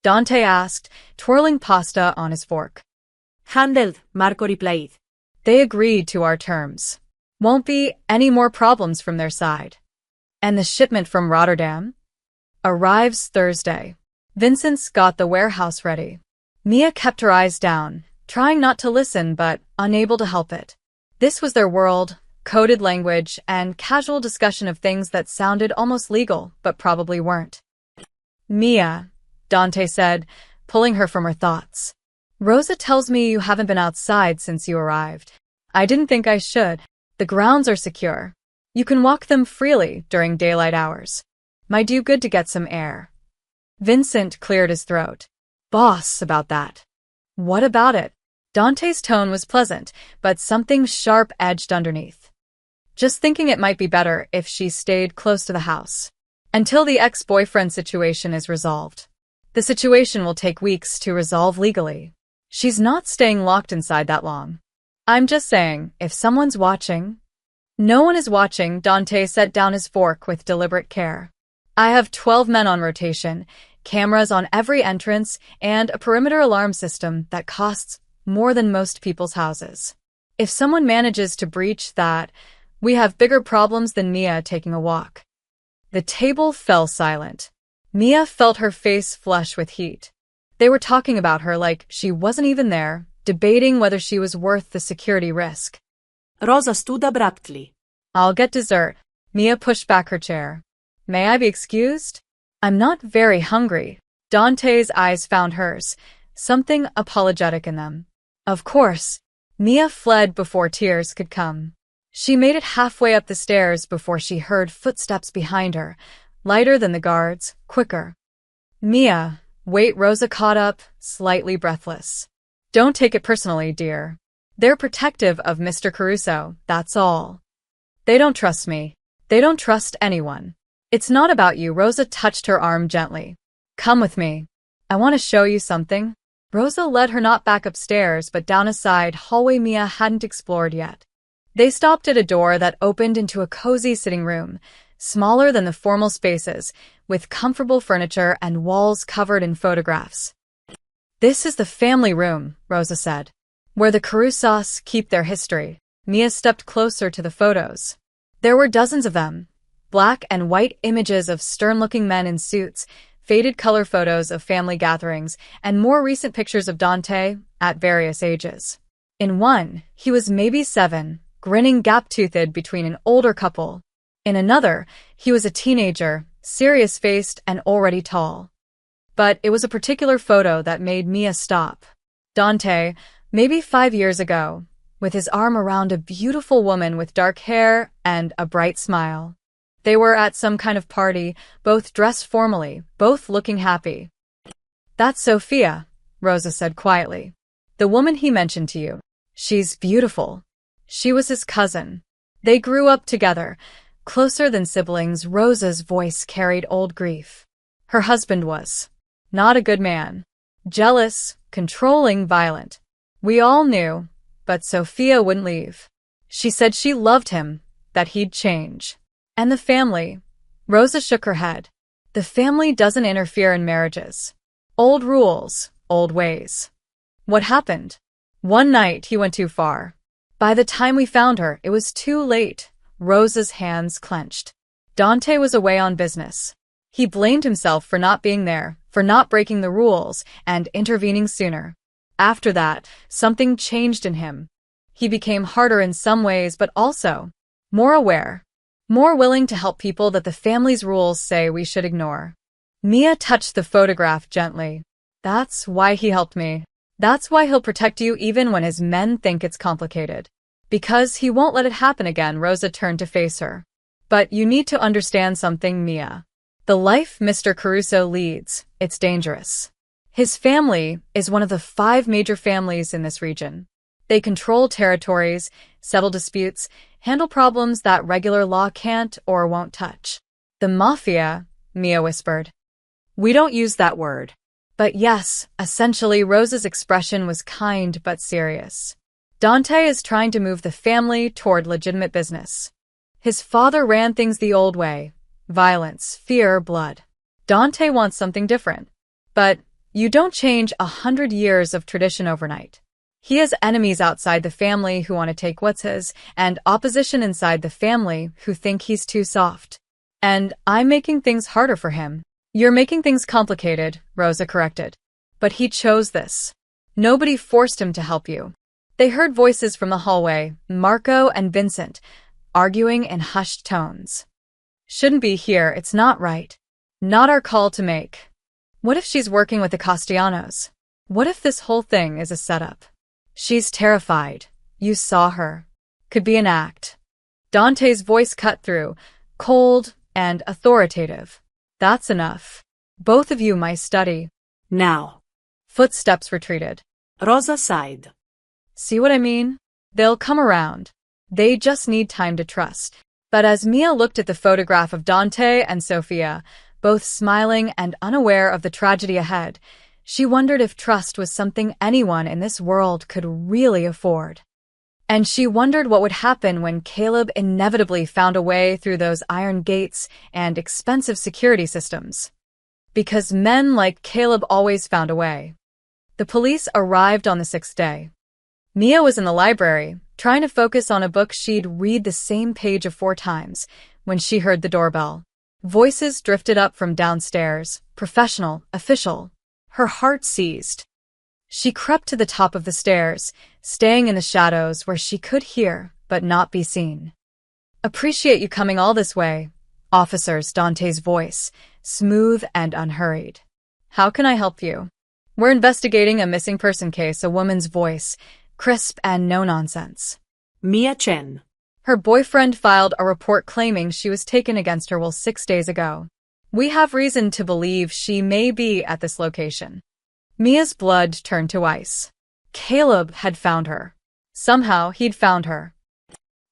Dante asked, twirling pasta on his fork. Handled, Marco replied. They agreed to our terms. Won't be any more problems from their side. And the shipment from Rotterdam? Arrives Thursday. Vincent's got the warehouse ready. Mia kept her eyes down, trying not to listen but unable to help it. This was their world, coded language, and casual discussion of things that sounded almost legal, but probably weren't. Mia, Dante said, pulling her from her thoughts. Rosa tells me you haven't been outside since you arrived. I didn't think I should. The grounds are secure. You can walk them freely during daylight hours. Might do good to get some air. Vincent cleared his throat. Boss, about that. What about it? Dante's tone was pleasant, but something sharp edged underneath. Just thinking it might be better if she stayed close to the house. Until the ex-boyfriend situation is resolved. The situation will take weeks to resolve legally. She's not staying locked inside that long. I'm just saying, if someone's watching... No one is watching, Dante set down his fork with deliberate care. I have 12 men on rotation, cameras on every entrance, and a perimeter alarm system that costs more than most people's houses. If someone manages to breach that, we have bigger problems than Mia taking a walk. The table fell silent. Mia felt her face flush with heat. They were talking about her like she wasn't even there, debating whether she was worth the security risk. Rosa stood abruptly. I'll get dessert. Mia pushed back her chair. May I be excused? I'm not very hungry. Dante's eyes found hers, something apologetic in them. Of course. Mia fled before tears could come. She made it halfway up the stairs before she heard footsteps behind her, lighter than the guards, quicker. Mia, wait, Rosa caught up, slightly breathless. Don't take it personally, dear. They're protective of Mr. Caruso, that's all. They don't trust me. They don't trust anyone. It's not about you, Rosa touched her arm gently. Come with me. I want to show you something. Rosa led her not back upstairs but down a side hallway Mia hadn't explored yet. They stopped at a door that opened into a cozy sitting room, smaller than the formal spaces, with comfortable furniture and walls covered in photographs. This is the family room, Rosa said, where the Carusos keep their history. Mia stepped closer to the photos. There were dozens of them. Black and white images of stern-looking men in suits, faded color photos of family gatherings, and more recent pictures of Dante at various ages. In one, he was maybe 7, grinning gap-toothed between an older couple. In another, he was a teenager, serious-faced and already tall. But it was a particular photo that made Mia stop. Dante, maybe 5 years ago, with his arm around a beautiful woman with dark hair and a bright smile. They were at some kind of party, both dressed formally, both looking happy. That's Sophia, Rosa said quietly. The woman he mentioned to you. She's beautiful. She was his cousin. They grew up together, closer than siblings. Rosa's voice carried old grief. Her husband was not a good man. Jealous, controlling, violent. We all knew, but Sophia wouldn't leave. She said she loved him, that he'd change. And the family. Rosa shook her head. The family doesn't interfere in marriages. Old rules, old ways. What happened? One night he went too far. By the time we found her, it was too late. Rosa's hands clenched. Dante was away on business. He blamed himself for not being there, for not breaking the rules, and intervening sooner. After that, something changed in him. He became harder in some ways, but also more aware. More willing to help people that the family's rules say we should ignore. Mia touched the photograph gently. That's why he helped me. That's why he'll protect you even when his men think it's complicated. Because he won't let it happen again. Rosa turned to face her. But you need to understand something, Mia. The life Mr. Caruso leads, it's dangerous. His family is one of the 5 major families in this region. They control territories, settle disputes, handle problems that regular law can't or won't touch. The Mafia, Mia whispered. We don't use that word. But yes, essentially Rosa's expression was kind but serious. Dante is trying to move the family toward legitimate business. His father ran things the old way. Violence, fear, blood. Dante wants something different. But you don't change 100 years of tradition overnight. He has enemies outside the family who want to take what's his, and opposition inside the family who think he's too soft. And I'm making things harder for him. You're making things complicated, Rosa corrected. But he chose this. Nobody forced him to help you. They heard voices from the hallway, Marco and Vincent, arguing in hushed tones. Shouldn't be here, it's not right. Not our call to make. What if she's working with the Castellanos? What if this whole thing is a setup? She's terrified. You saw her. Could be an act. Dante's voice cut through, cold and authoritative. That's enough. Both of you my study. Now. Footsteps retreated. Rosa sighed. See what I mean? They'll come around. They just need time to trust. But as Mia looked at the photograph of Dante and Sophia, both smiling and unaware of the tragedy ahead, she wondered if trust was something anyone in this world could really afford. And she wondered what would happen when Caleb inevitably found a way through those iron gates and expensive security systems. Because men like Caleb always found a way. The police arrived on the 6th day. Mia was in the library, trying to focus on a book she'd read the same page of 4 times, when she heard the doorbell. Voices drifted up from downstairs, professional, official. Her heart seized. She crept to the top of the stairs, staying in the shadows where she could hear but not be seen. Appreciate you coming all this way, officers. Dante's voice, smooth and unhurried. How can I help you? We're investigating a missing person case. A woman's voice, crisp and no nonsense. Mia Chen. Her boyfriend filed a report claiming she was taken against her will 6 days ago. We have reason to believe she may be at this location. Mia's blood turned to ice. Caleb had found her. Somehow he'd found her.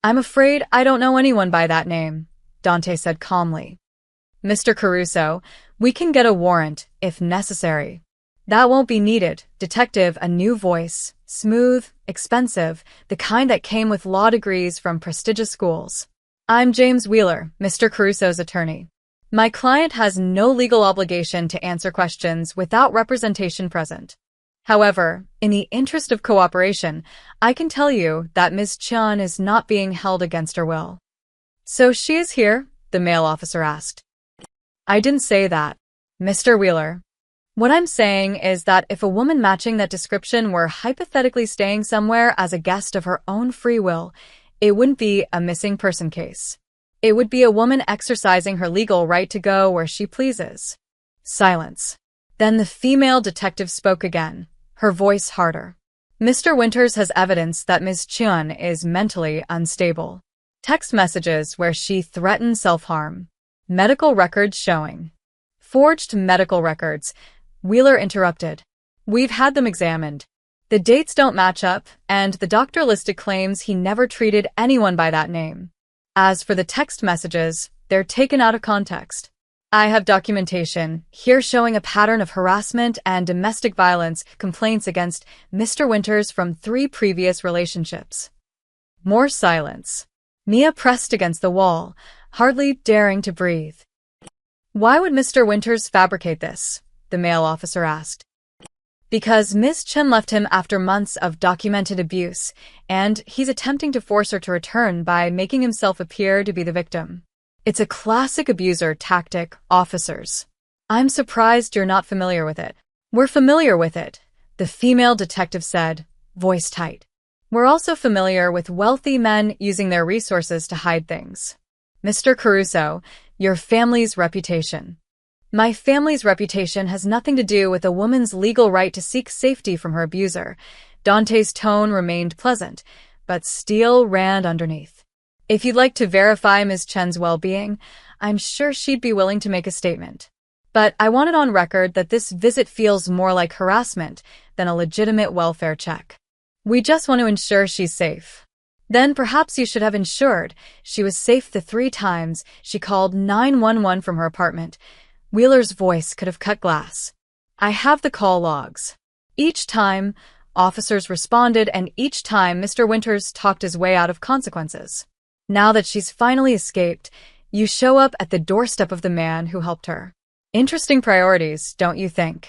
I'm afraid I don't know anyone by that name, Dante said calmly. Mr. Caruso, we can get a warrant, if necessary. That won't be needed, detective. A new voice, smooth, expensive, the kind that came with law degrees from prestigious schools. I'm James Wheeler, Mr. Caruso's attorney. My client has no legal obligation to answer questions without representation present. However, in the interest of cooperation, I can tell you that Ms. Chun is not being held against her will. So she is here? The male officer asked. I didn't say that, Mr. Wheeler. What I'm saying is that if a woman matching that description were hypothetically staying somewhere as a guest of her own free will, it wouldn't be a missing person case. It would be a woman exercising her legal right to go where she pleases. Silence. Then the female detective spoke again, her voice harder. Mr. Winters has evidence that Ms. Chun is mentally unstable. Text messages where she threatened self-harm. Medical records showing. Forged medical records. Wheeler interrupted. We've had them examined. The dates don't match up, and the doctor listed claims he never treated anyone by that name. As for the text messages, they're taken out of context. I have documentation here showing a pattern of harassment and domestic violence complaints against Mr. Winters from 3 previous relationships. More silence. Mia pressed against the wall, hardly daring to breathe. Why would Mr. Winters fabricate this? The male officer asked. Because Ms. Chen left him after months of documented abuse, and he's attempting to force her to return by making himself appear to be the victim. It's a classic abuser tactic, officers. I'm surprised you're not familiar with it. We're familiar with it, the female detective said, voice tight. We're also familiar with wealthy men using their resources to hide things. Mr. Caruso, your family's reputation. My family's reputation has nothing to do with a woman's legal right to seek safety from her abuser. Dante's tone remained pleasant, but steel ran underneath. If you'd like to verify Ms. Chen's well-being, I'm sure she'd be willing to make a statement. But I want it on record that this visit feels more like harassment than a legitimate welfare check. We just want to ensure she's safe. Then perhaps you should have ensured she was safe the 3 times she called 911 from her apartment. Wheeler's voice could have cut glass. I have the call logs. Each time, officers responded, and each time Mr. Winters talked his way out of consequences. Now that she's finally escaped, you show up at the doorstep of the man who helped her. Interesting priorities, don't you think?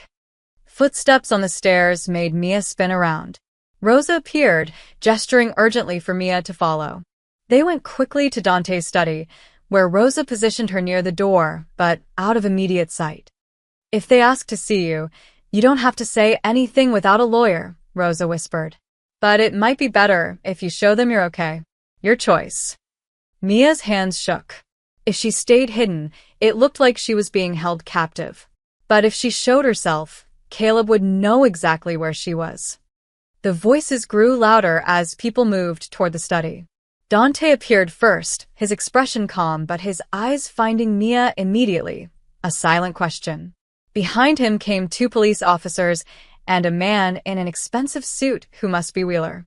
Footsteps on the stairs made Mia spin around. Rosa appeared, gesturing urgently for Mia to follow. They went quickly to Dante's study, where Rosa positioned her near the door, but out of immediate sight. If they ask to see you, you don't have to say anything without a lawyer, Rosa whispered. But it might be better if you show them you're okay. Your choice. Mia's hands shook. If she stayed hidden, it looked like she was being held captive. But if she showed herself, Caleb would know exactly where she was. The voices grew louder as people moved toward the study. Dante appeared first, his expression calm but his eyes finding Mia immediately, a silent question. Behind him came 2 police officers and a man in an expensive suit who must be Wheeler.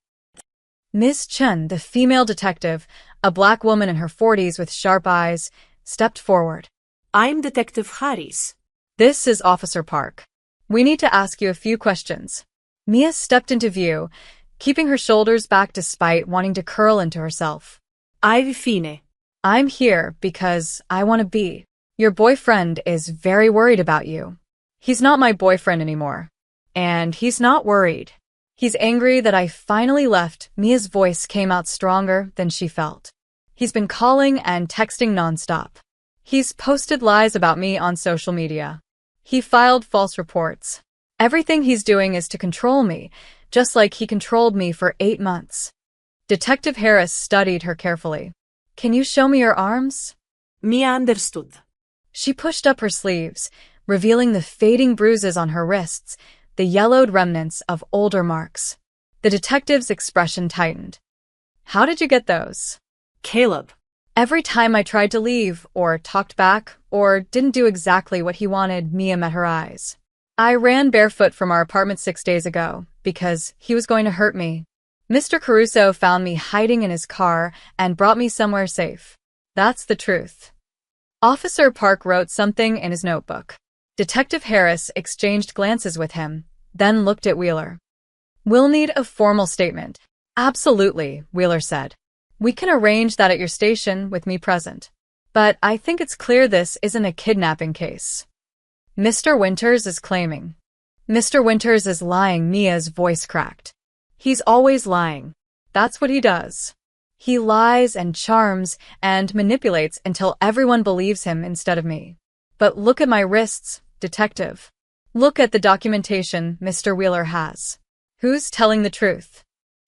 Ms. Chen, the female detective, a black woman in her 40s with sharp eyes, stepped forward. I'm Detective Harris. This is Officer Park. We need to ask you a few questions. Mia stepped into view, keeping her shoulders back despite wanting to curl into herself. Ivy Fine. I'm here because I want to be. Your boyfriend is very worried about you. He's not my boyfriend anymore. And he's not worried. He's angry that I finally left. Mia's voice came out stronger than she felt. He's been calling and texting nonstop. He's posted lies about me on social media. He filed false reports. Everything he's doing is to control me, just like he controlled me for 8 months. Detective Harris studied her carefully. Can you show me your arms? Mia understood. She pushed up her sleeves, revealing the fading bruises on her wrists, the yellowed remnants of older marks. The detective's expression tightened. How did you get those? Caleb. Every time I tried to leave, or talked back, or didn't do exactly what he wanted, Mia met her eyes. I ran barefoot from our apartment 6 days ago, because he was going to hurt me. Mr. Caruso found me hiding in his car and brought me somewhere safe. That's the truth. Officer Park wrote something in his notebook. Detective Harris exchanged glances with him, then looked at Wheeler. We'll need a formal statement. Absolutely, Wheeler said. We can arrange that at your station with me present. But I think it's clear this isn't a kidnapping case. Mr. Winters is claiming. Mr. Winters is lying. Mia's voice cracked. He's always lying. That's what he does. He lies and charms and manipulates until everyone believes him instead of me. But look at my wrists, detective. Look at the documentation Mr. Wheeler has. Who's telling the truth?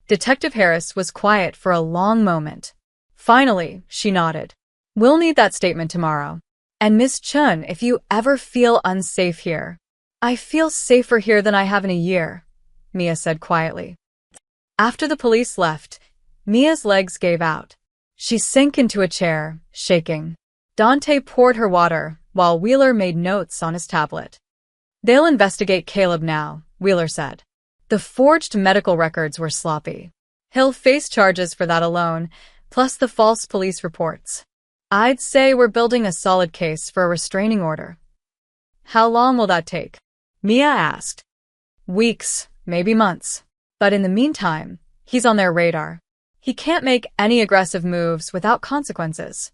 Detective Harris was quiet for a long moment. Finally, she nodded. We'll need that statement tomorrow. And Miss Chun, if you ever feel unsafe here. I feel safer here than I have in a year, Mia said quietly. After the police left, Mia's legs gave out. She sank into a chair, shaking. Dante poured her water, while Wheeler made notes on his tablet. They'll investigate Caleb now, Wheeler said. The forged medical records were sloppy. He'll face charges for that alone, plus the false police reports. I'd say we're building a solid case for a restraining order. How long will that take? Mia asked. Weeks, maybe months. But in the meantime, he's on their radar. He can't make any aggressive moves without consequences.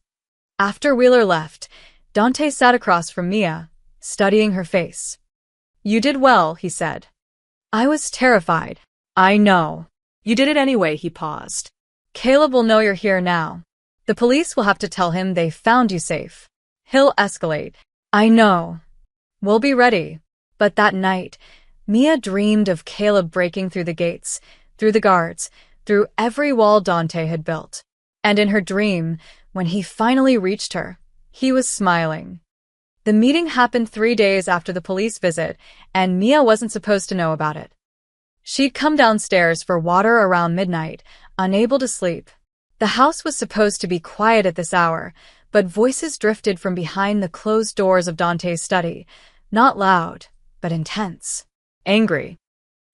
After Wheeler left, Dante sat across from Mia, studying her face. You did well, he said. I was terrified. I know. You did it anyway, he paused. Caleb will know you're here now. The police will have to tell him they found you safe. He'll escalate. I know. We'll be ready. But that night, Mia dreamed of Caleb breaking through the gates, through the guards, through every wall Dante had built. And in her dream, when he finally reached her, he was smiling. The meeting happened 3 days after the police visit, and Mia wasn't supposed to know about it. She'd come downstairs for water around midnight, unable to sleep. The house was supposed to be quiet at this hour, but voices drifted from behind the closed doors of Dante's study, not loud, but intense. Angry.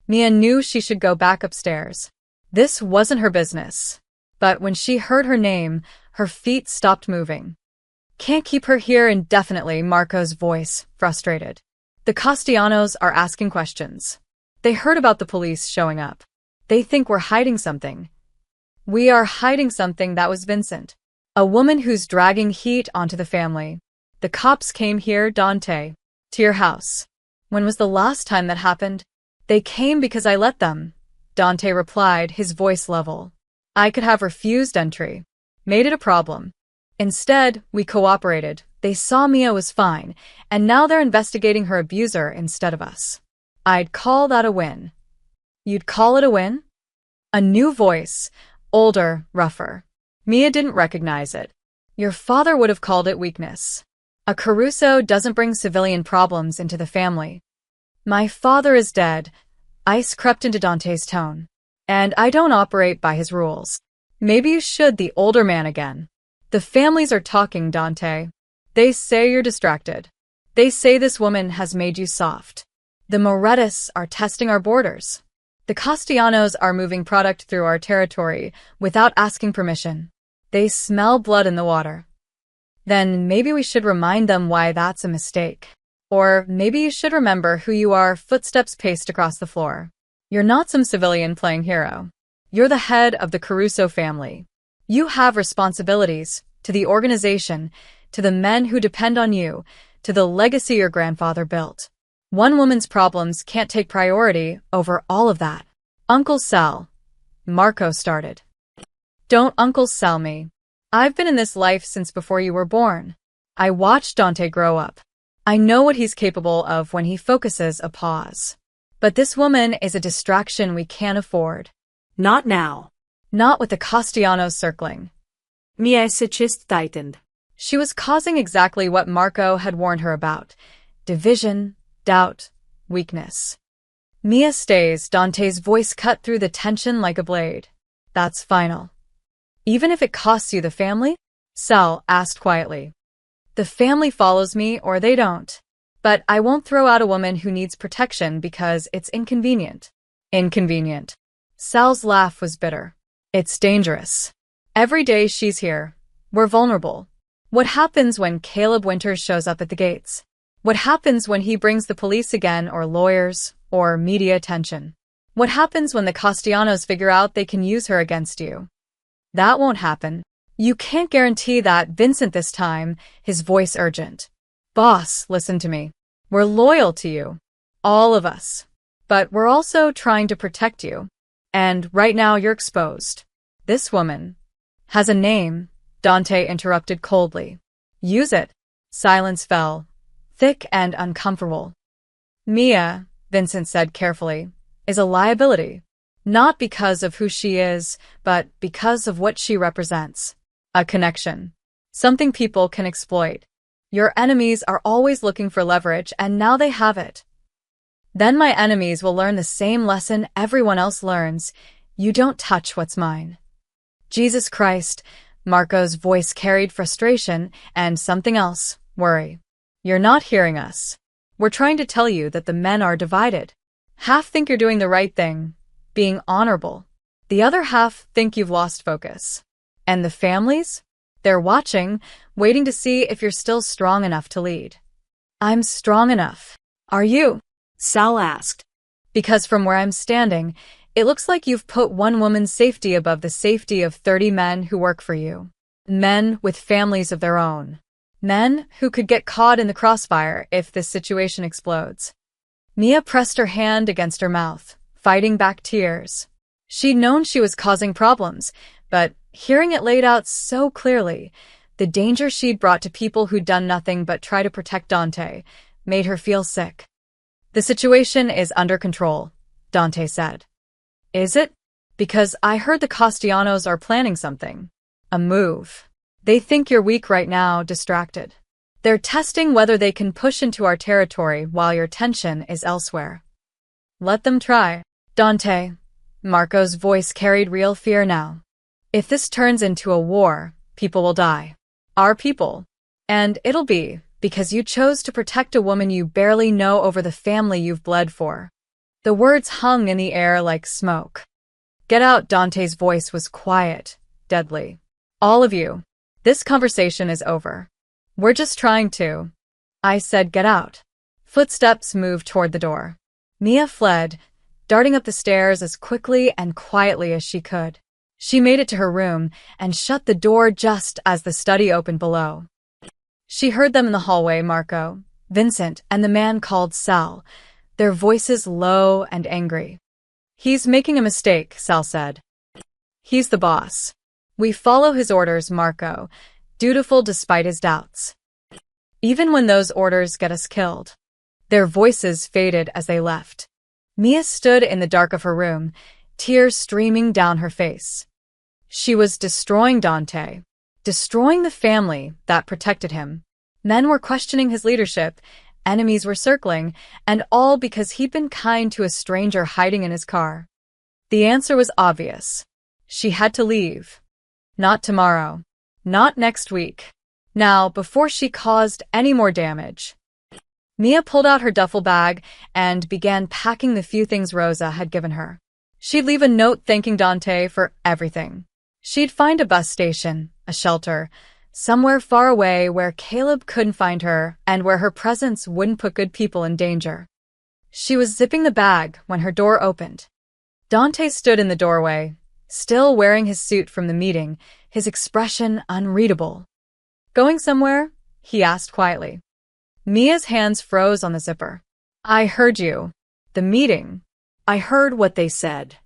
Mia knew she should go back upstairs. This wasn't her business. But when she heard her name, her feet stopped moving. Can't keep her here indefinitely, Marco's voice, frustrated. The Castellanos are asking questions. They heard about the police showing up. They think we're hiding something. We are hiding something. That was Vincent. A woman who's dragging heat onto the family. The cops came here, Dante. To your house. When was the last time that happened? They came because I let them. Dante replied, his voice level. I could have refused entry. Made it a problem. Instead, we cooperated. They saw Mia was fine, and now they're investigating her abuser instead of us. I'd call that a win. You'd call it a win? A new voice, older, rougher. Mia didn't recognize it. Your father would have called it weakness. A Caruso doesn't bring civilian problems into the family. My father is dead. Ice crept into Dante's tone. And I don't operate by his rules. Maybe you should, the older man again. The families are talking, Dante. They say you're distracted. They say this woman has made you soft. The Morettis are testing our borders. The Castellanos are moving product through our territory without asking permission. They smell blood in the water. Then maybe we should remind them why that's a mistake. Or maybe you should remember who you are. Footsteps paced across the floor. You're not some civilian playing hero. You're the head of the Caruso family. You have responsibilities to the organization, to the men who depend on you, to the legacy your grandfather built. One woman's problems can't take priority over all of that. Uncle Sal. Marco started. Don't Uncle Sal me. I've been in this life since before you were born. I watched Dante grow up. I know what he's capable of when he focuses a pause. But this woman is a distraction we can't afford. Not now. Not with the Castellanos circling. Mia's chest tightened. She was causing exactly what Marco had warned her about. Division, doubt, weakness. Mia stays. Dante's voice cut through the tension like a blade. That's final. Even if it costs you the family? Sal asked quietly. The family follows me or they don't. But I won't throw out a woman who needs protection because it's inconvenient. Inconvenient. Sal's laugh was bitter. It's dangerous. Every day she's here. We're vulnerable. What happens when Caleb Winters shows up at the gates? What happens when he brings the police again, or lawyers, or media attention? What happens when the Castellanos figure out they can use her against you? That won't happen. You can't guarantee that, Vincent, this time, his voice urgent. Boss, listen to me. We're loyal to you. All of us. But we're also trying to protect you. And right now you're exposed. This woman has a name, Dante interrupted coldly. Use it. Silence fell, thick and uncomfortable. Mia, Vincent said carefully, is a liability. Not because of who she is, but because of what she represents. A connection. Something people can exploit. Your enemies are always looking for leverage, and now they have it. Then my enemies will learn the same lesson everyone else learns. You don't touch what's mine. Jesus Christ, Marco's voice carried frustration and something else, worry. You're not hearing us. We're trying to tell you that the men are divided. Half think you're doing the right thing, being honorable. The other half think you've lost focus. And the families? They're watching, waiting to see if you're still strong enough to lead. I'm strong enough. Are you? Sal asked. Because from where I'm standing, it looks like you've put one woman's safety above the safety of 30 men who work for you. Men with families of their own. Men who could get caught in the crossfire if this situation explodes. Mia pressed her hand against her mouth, fighting back tears. She'd known she was causing problems, but hearing it laid out so clearly, the danger she'd brought to people who'd done nothing but try to protect Dante, made her feel sick. The situation is under control, Dante said. Is it? Because I heard the Castellanos are planning something. A move. They think you're weak right now, distracted. They're testing whether they can push into our territory while your tension is elsewhere. Let them try. Dante. Marco's voice carried real fear now. If this turns into a war, people will die. Our people. And it'll be because you chose to protect a woman you barely know over the family you've bled for. The words hung in the air like smoke. Get out, Dante's voice was quiet, deadly. All of you. This conversation is over. We're just trying to. I said get out. Footsteps moved toward the door. Mia fled, darting up the stairs as quickly and quietly as she could. She made it to her room and shut the door just as the study opened below. She heard them in the hallway, Marco, Vincent, and the man called Sal, their voices low and angry. He's making a mistake, Sal said. He's the boss. We follow his orders, Marco, dutiful despite his doubts. Even when those orders get us killed. Their voices faded as they left. Mia stood in the dark of her room, tears streaming down her face. She was destroying Dante, destroying the family that protected him. Men were questioning his leadership, enemies were circling, and all because he'd been kind to a stranger hiding in his car. The answer was obvious. She had to leave. Not tomorrow. Not next week. Now, before she caused any more damage. Mia pulled out her duffel bag and began packing the few things Rosa had given her. She'd leave a note thanking Dante for everything. She'd find a bus station, a shelter, somewhere far away where Caleb couldn't find her and where her presence wouldn't put good people in danger. She was zipping the bag when her door opened. Dante stood in the doorway, still wearing his suit from the meeting, his expression unreadable. "Going somewhere?" he asked quietly. Mia's hands froze on the zipper. "I heard you. The meeting." I heard what they said.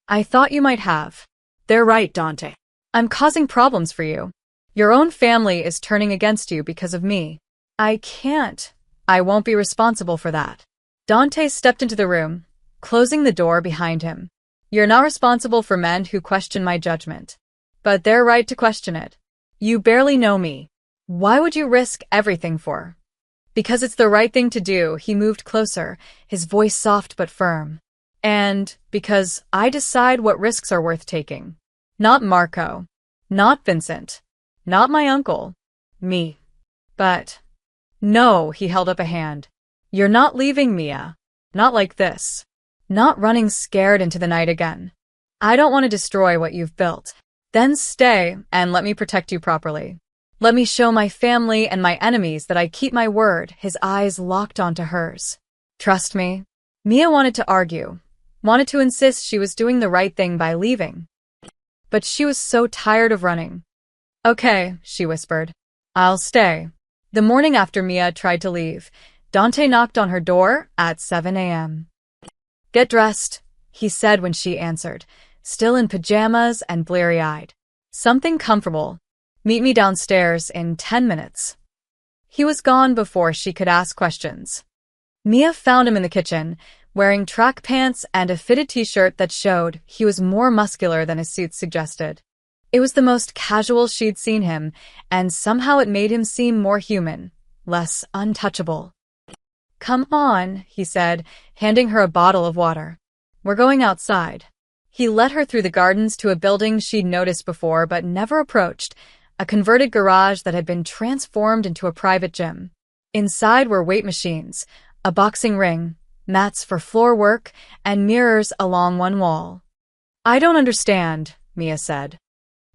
"I thought you might have." They're right, Dante. "I'm causing problems for you. Your own family is turning against you because of me." "I can't. I won't be responsible for that." Dante stepped into the room, closing the door behind him. "You're not responsible for men who question my judgment. But they're right to question it. You barely know me. Why would you risk everything for?" "Because it's the right thing to do," he moved closer, his voice soft but firm. "And because I decide what risks are worth taking. Not Marco. Not Vincent. Not my uncle. Me. But..." "No," he held up a hand. "You're not leaving, Mia. Not like this. Not running scared into the night again. I don't want to destroy what you've built. Then stay and let me protect you properly. Let me show my family and my enemies that I keep my word." His eyes locked onto hers. "Trust me." Mia wanted to argue, wanted to insist she was doing the right thing by leaving. But she was so tired of running. "Okay," she whispered. "I'll stay." The morning after Mia tried to leave, Dante knocked on her door at 7 a.m. "Get dressed," he said when she answered, still in pajamas and bleary-eyed. "Something comfortable. Meet me downstairs in 10 minutes. He was gone before she could ask questions. Mia found him in the kitchen, wearing track pants and a fitted t-shirt that showed he was more muscular than his suit suggested. It was the most casual she'd seen him, and somehow it made him seem more human, less untouchable. "Come on," he said, handing her a bottle of water. "We're going outside." He led her through the gardens to a building she'd noticed before but never approached, a converted garage that had been transformed into a private gym. Inside were weight machines, a boxing ring, mats for floor work, and mirrors along one wall. "I don't understand," Mia said.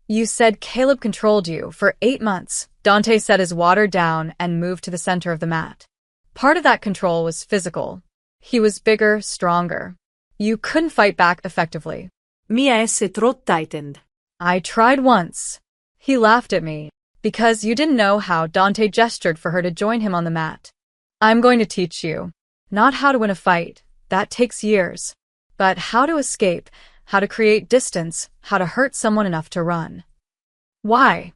"You said Caleb controlled you for 8 months. Dante set his water down and moved to the center of the mat. Part of that control was physical. He was bigger, stronger. You couldn't fight back effectively." Mia è throat tightened. "I tried once." He laughed at me. "Because you didn't know how." Dante gestured for her to join him on the mat. "I'm going to teach you. Not how to win a fight. That takes years. But how to escape, how to create distance, how to hurt someone enough to run." "Why?"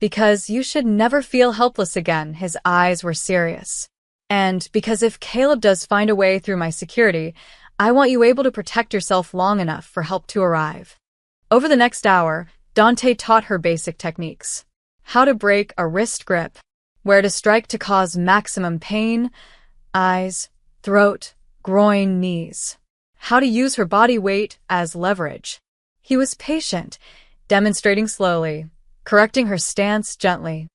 "Because you should never feel helpless again." His eyes were serious. "And because if Caleb does find a way through my security, I want you able to protect yourself long enough for help to arrive." Over the next hour, Dante taught her basic techniques. How to break a wrist grip, where to strike to cause maximum pain, eyes, throat, groin, knees. How to use her body weight as leverage. He was patient, demonstrating slowly, correcting her stance gently.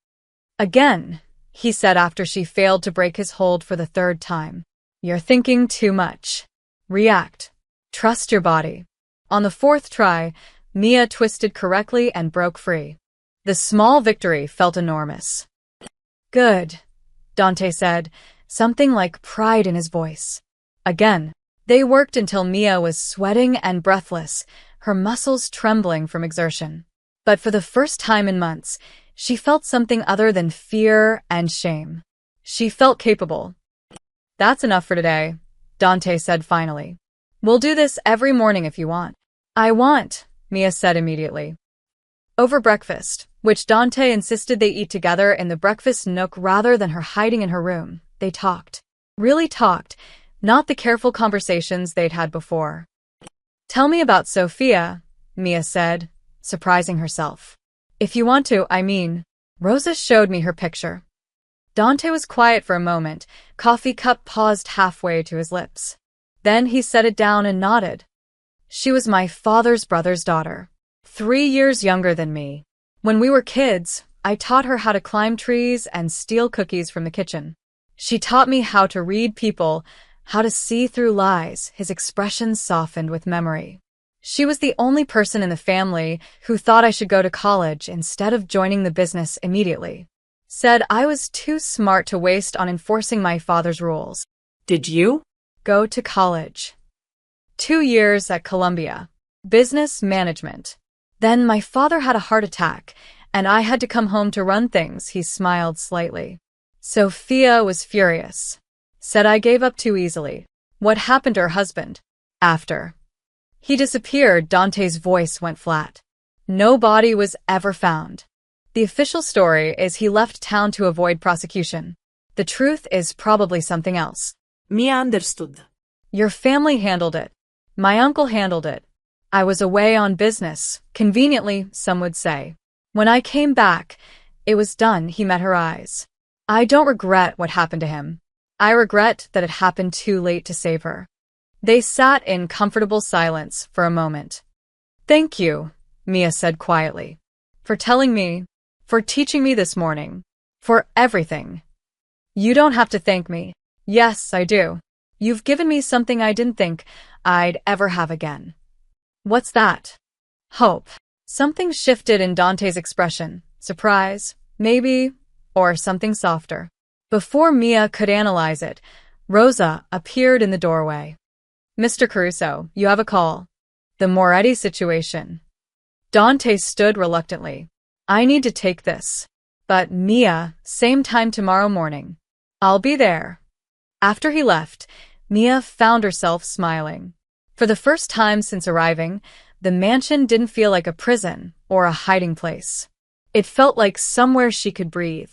"Again," he said after she failed to break his hold for the 3rd time. "You're thinking too much. React. Trust your body." On the 4th try, Mia twisted correctly and broke free. The small victory felt enormous. "Good," Dante said, something like pride in his voice. Again, they worked until Mia was sweating and breathless, her muscles trembling from exertion. But for the first time in months, she felt something other than fear and shame. She felt capable. "That's enough for today," Dante said finally. "We'll do this every morning if you want." "I want," Mia said immediately. Over breakfast, which Dante insisted they eat together in the breakfast nook rather than her hiding in her room, they talked. Really talked, not the careful conversations they'd had before. "Tell me about Sophia," Mia said, surprising herself. If you want to, I mean. Rosa showed me her picture. Dante was quiet for a moment, coffee cup paused halfway to his lips. Then he set it down and nodded. She was my father's brother's daughter, 3 years younger than me. When we were kids, I taught her how to climb trees and steal cookies from the kitchen. She taught me how to read people, how to see through lies. His expression softened with memory. She was the only person in the family who thought I should go to college instead of joining the business immediately. Said I was too smart to waste on enforcing my father's rules. Did you? Go to college. 2 years at Columbia. Business management. Then my father had a heart attack, and I had to come home to run things. He smiled slightly. Sophia was furious. Said I gave up too easily. What happened to her husband? After he disappeared, Dante's voice went flat. No body was ever found. The official story is he left town to avoid prosecution. The truth is probably something else. Mia understood. Your family handled it. My uncle handled it. I was away on business, conveniently, some would say. When I came back, it was done. He met her eyes. I don't regret what happened to him. I regret that it happened too late to save her. They sat in comfortable silence for a moment. Thank you, Mia said quietly, for telling me, for teaching me this morning, for everything. You don't have to thank me. Yes, I do. You've given me something I didn't think I'd ever have again. What's that? Hope. Something shifted in Dante's expression. Surprise, maybe, or something softer. Before Mia could analyze it, Rosa appeared in the doorway. Mr. Caruso, you have a call. The Moretti situation. Dante stood reluctantly. I need to take this. But Mia, same time tomorrow morning. I'll be there. After he left, Mia found herself smiling. For the first time since arriving, the mansion didn't feel like a prison or a hiding place. It felt like somewhere she could breathe.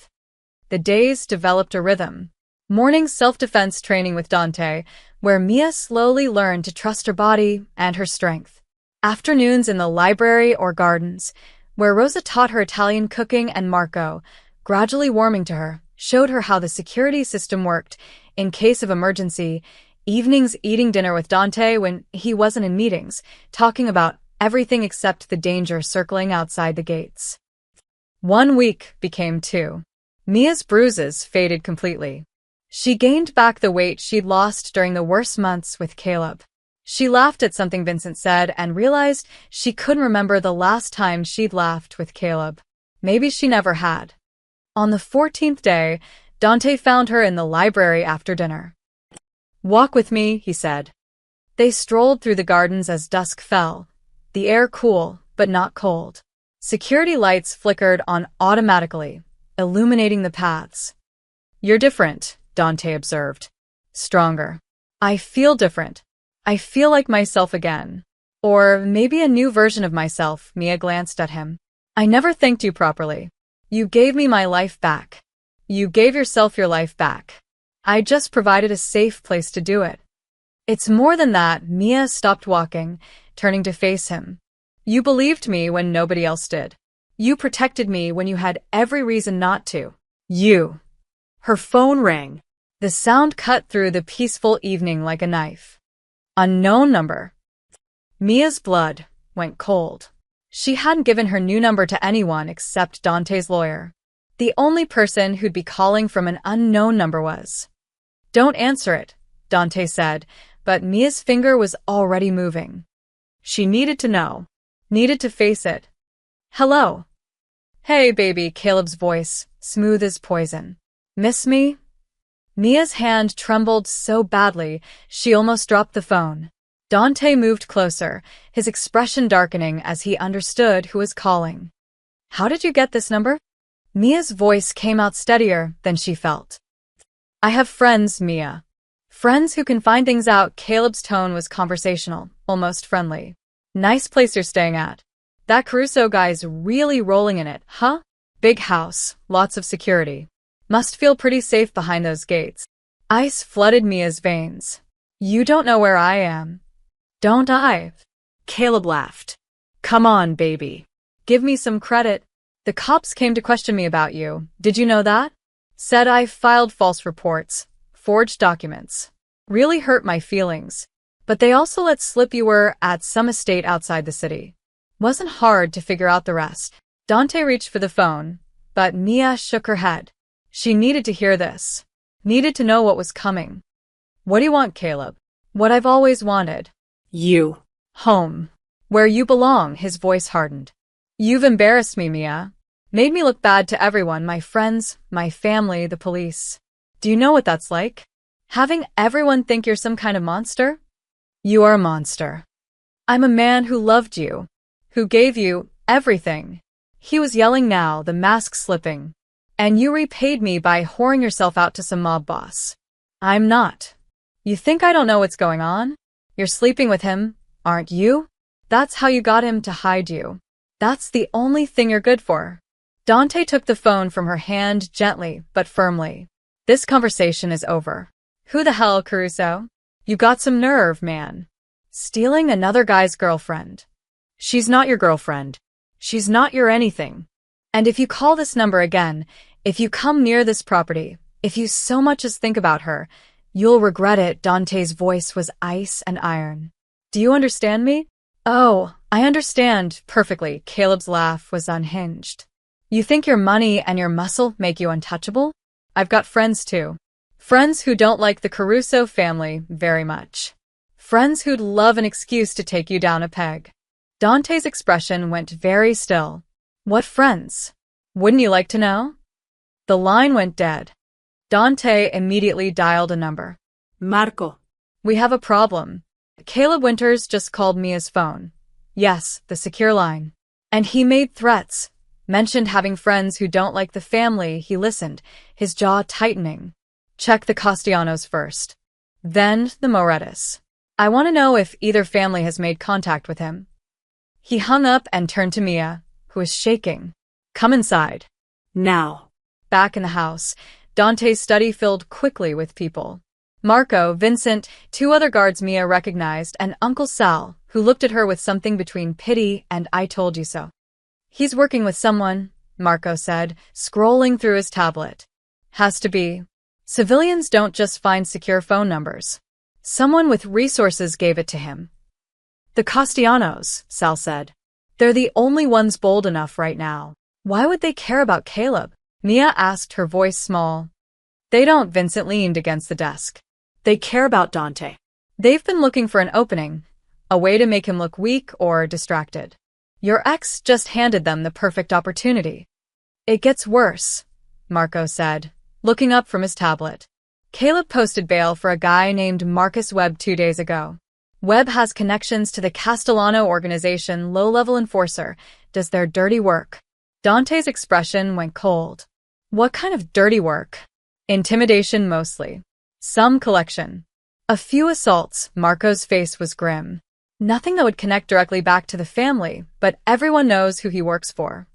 The days developed a rhythm. Morning self-defense training with Dante, where Mia slowly learned to trust her body and her strength. Afternoons in the library or gardens, where Rosa taught her Italian cooking and Marco, gradually warming to her, showed her how the security system worked in case of emergency. Evenings eating dinner with Dante when he wasn't in meetings, talking about everything except the danger circling outside the gates. 1 week became 2. Mia's bruises faded completely. She gained back the weight she'd lost during the worst months with Caleb. She laughed at something Vincent said and realized she couldn't remember the last time she'd laughed with Caleb. Maybe she never had. On the 14th day, Dante found her in the library after dinner. Walk with me, he said. They strolled through the gardens as dusk fell, the air cool but not cold. Security lights flickered on automatically, illuminating the paths. You're different, Dante observed. Stronger. I feel different. I feel like myself again. Or maybe a new version of myself, Mia glanced at him. I never thanked you properly. You gave me my life back. You gave yourself your life back. I just provided a safe place to do it. It's more than that. Mia stopped walking, turning to face him. You believed me when nobody else did. You protected me when you had every reason not to. You. Her phone rang. The sound cut through the peaceful evening like a knife. Unknown number. Mia's blood went cold. She hadn't given her new number to anyone except Dante's lawyer. The only person who'd be calling from an unknown number was. Don't answer it, Dante said, but Mia's finger was already moving. She needed to know. Needed to face it. Hello. Hey, baby, Caleb's voice, smooth as poison. Miss me? Mia's hand trembled so badly, she almost dropped the phone. Dante moved closer, his expression darkening as he understood who was calling. How did you get this number? Mia's voice came out steadier than she felt. I have friends, Mia. Friends who can find things out. Caleb's tone was conversational, almost friendly. Nice place you're staying at. That Caruso guy's really rolling in it, huh? Big house, lots of security. Must feel pretty safe behind those gates. Ice flooded Mia's veins. You don't know where I am. Don't I? Caleb laughed. Come on, baby. Give me some credit. The cops came to question me about you. Did you know that? Said I filed false reports, forged documents. Really hurt my feelings. But they also let slip you were at some estate outside the city. Wasn't hard to figure out the rest. Dante reached for the phone, but Mia shook her head. She needed to hear this. Needed to know what was coming. What do you want, Caleb? What I've always wanted. You. Home. Where you belong, his voice hardened. You've embarrassed me, Mia. Made me look bad to everyone, my friends, my family, the police. Do you know what that's like? Having everyone think you're some kind of monster? You are a monster. I'm a man who loved you, who gave you everything. He was yelling now, the mask slipping. And you repaid me by whoring yourself out to some mob boss. I'm not. You think I don't know what's going on? You're sleeping with him, aren't you? That's how you got him to hide you. That's the only thing you're good for. Dante took the phone from her hand gently but firmly. This conversation is over. Who the hell, Caruso? You got some nerve, man. Stealing another guy's girlfriend. She's not your girlfriend. She's not your anything. And if you call this number again, if you come near this property, if you so much as think about her, you'll regret it. Dante's voice was ice and iron. Do you understand me? Oh, I understand perfectly. Caleb's laugh was unhinged. You think your money and your muscle make you untouchable? I've got friends too. Friends who don't like the Caruso family very much. Friends who'd love an excuse to take you down a peg. Dante's expression went very still. What friends? Wouldn't you like to know? The line went dead. Dante immediately dialed a number. Marco. We have a problem. Caleb Winters just called Mia's phone. Yes, the secure line. And he made threats. Mentioned having friends who don't like the family. He listened, his jaw tightening. Check the Castellanos first. Then the Moretis. I want to know if either family has made contact with him. He hung up and turned to Mia, who was shaking. Come inside. Now. Back in the house, Dante's study filled quickly with people. Marco, Vincent, two other guards Mia recognized, and Uncle Sal, who looked at her with something between pity and I told you so. He's working with someone, Marco said, scrolling through his tablet. Has to be. Civilians don't just find secure phone numbers. Someone with resources gave it to him. The Castellanos, Sal said. They're the only ones bold enough right now. Why would they care about Caleb? Mia asked, her voice small. They don't. Vincent leaned against the desk. They care about Dante. They've been looking for an opening, a way to make him look weak or distracted. Your ex just handed them the perfect opportunity. It gets worse, Marco said, looking up from his tablet. Caleb posted bail for a guy named Marcus Webb 2 days ago. Webb has connections to the Castellano organization. Low-level enforcer does their dirty work. Dante's expression went cold. What kind of dirty work? Intimidation mostly. Some collection. A few assaults. Marco's face was grim. Nothing that would connect directly back to the family, but everyone knows who he works for.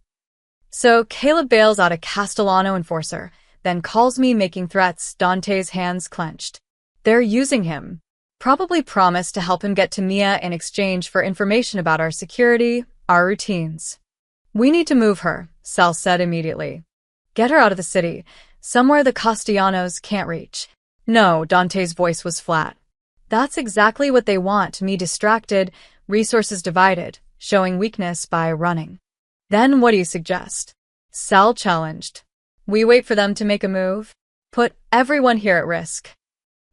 So Caleb bails out a Castellano enforcer, then calls me making threats. Dante's hands clenched. They're using him. Probably promised to help him get to Mia in exchange for information about our security, our routines. We need to move her, Sal said immediately. Get her out of the city, somewhere the Castellanos can't reach. No, Dante's voice was flat. That's exactly what they want, me distracted, resources divided, showing weakness by running. Then what do you suggest? Sal challenged. We wait for them to make a move? Put everyone here at risk.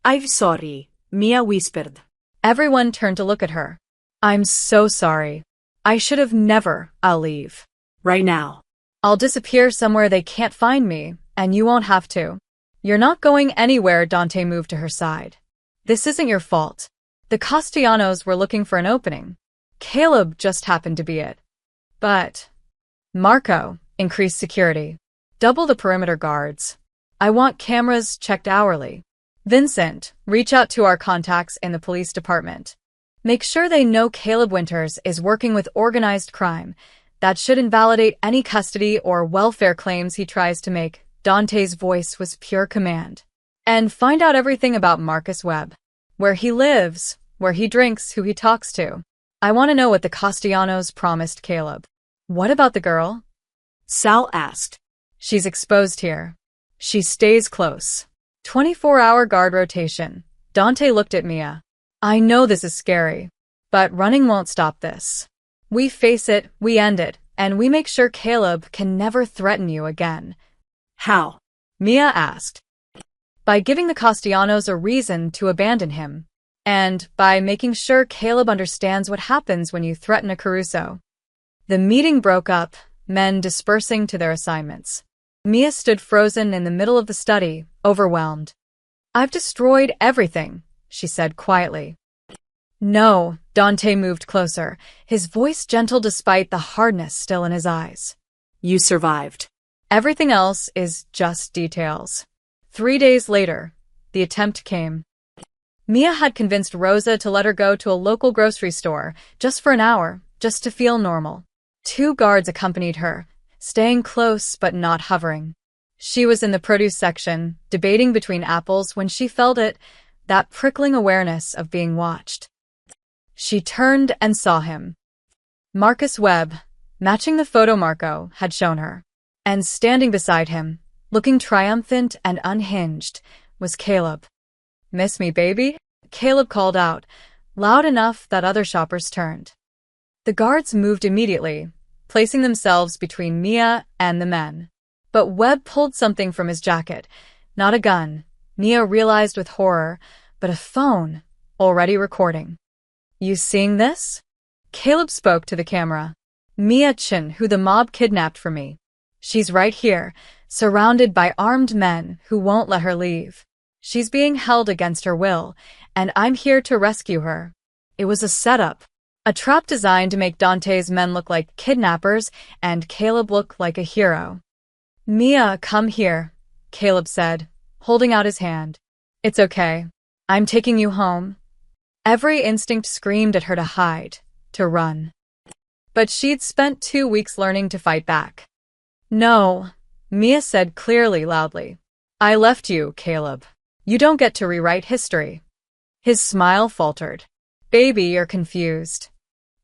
I'm sorry, Mia whispered. Everyone turned to look at her. I'm so sorry. I should have never. I'll leave. Right now. I'll disappear somewhere they can't find me, and you won't have to. You're not going anywhere. Dante moved to her side. This isn't your fault. The Castellanos were looking for an opening. Caleb just happened to be it. But Marco, increase security. Double the perimeter guards. I want cameras checked hourly. Vincent, reach out to our contacts in the police department. Make sure they know Caleb Winters is working with organized crime. That should invalidate any custody or welfare claims he tries to make. Dante's voice was pure command. And find out everything about Marcus Webb. Where he lives, where he drinks, who he talks to. I want to know what the Castellanos promised Caleb. What about the girl? Sal asked. She's exposed here. She stays close. 24-hour guard rotation. Dante looked at Mia. I know this is scary, but running won't stop this. We face it, we end it, and we make sure Caleb can never threaten you again. How? Mia asked. By giving the Castellanos a reason to abandon him, and by making sure Caleb understands what happens when you threaten a Caruso. The meeting broke up, men dispersing to their assignments. Mia stood frozen in the middle of the study, overwhelmed. I've destroyed everything, she said quietly. No, Dante moved closer, his voice gentle despite the hardness still in his eyes. You survived. Everything else is just details. 3 days later, the attempt came. Mia had convinced Rosa to let her go to a local grocery store, just for an hour, just to feel normal. 2 guards accompanied her, staying close but not hovering. She was in the produce section, debating between apples when she felt it, that prickling awareness of being watched. She turned and saw him. Marcus Webb, matching the photo Marco had shown her. And standing beside him, looking triumphant and unhinged, was Caleb. Miss me, baby? Caleb called out, loud enough that other shoppers turned. The guards moved immediately, placing themselves between Mia and the men. But Webb pulled something from his jacket. Not a gun, Mia realized with horror, but a phone, already recording. You seeing this? Caleb spoke to the camera. Mia Chin, who the mob kidnapped for me. She's right here, surrounded by armed men who won't let her leave. She's being held against her will, and I'm here to rescue her. It was a setup. A trap designed to make Dante's men look like kidnappers and Caleb look like a hero. Mia, come here, Caleb said, holding out his hand. It's okay. I'm taking you home. Every instinct screamed at her to hide, to run. But she'd spent 2 weeks learning to fight back. No, Mia said clearly, loudly. I left you, Caleb. You don't get to rewrite history. His smile faltered. Baby, you're confused.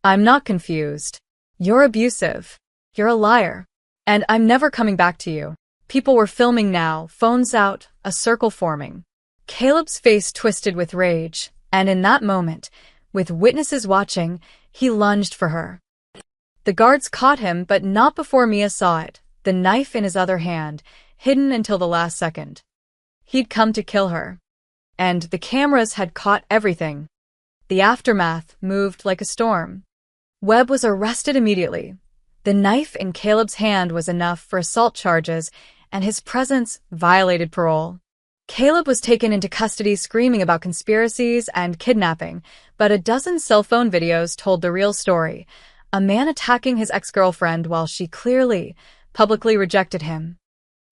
I'm not confused. You're abusive. You're a liar. And I'm never coming back to you. People were filming now, phones out, a circle forming. Caleb's face twisted with rage, and in that moment, with witnesses watching, he lunged for her. The guards caught him, but not before Mia saw it, the knife in his other hand, hidden until the last second. He'd come to kill her. And the cameras had caught everything. The aftermath moved like a storm. Webb was arrested immediately. The knife in Caleb's hand was enough for assault charges, and his presence violated parole. Caleb was taken into custody screaming about conspiracies and kidnapping, but a dozen cell phone videos told the real story. A man attacking his ex-girlfriend while she clearly, publicly rejected him.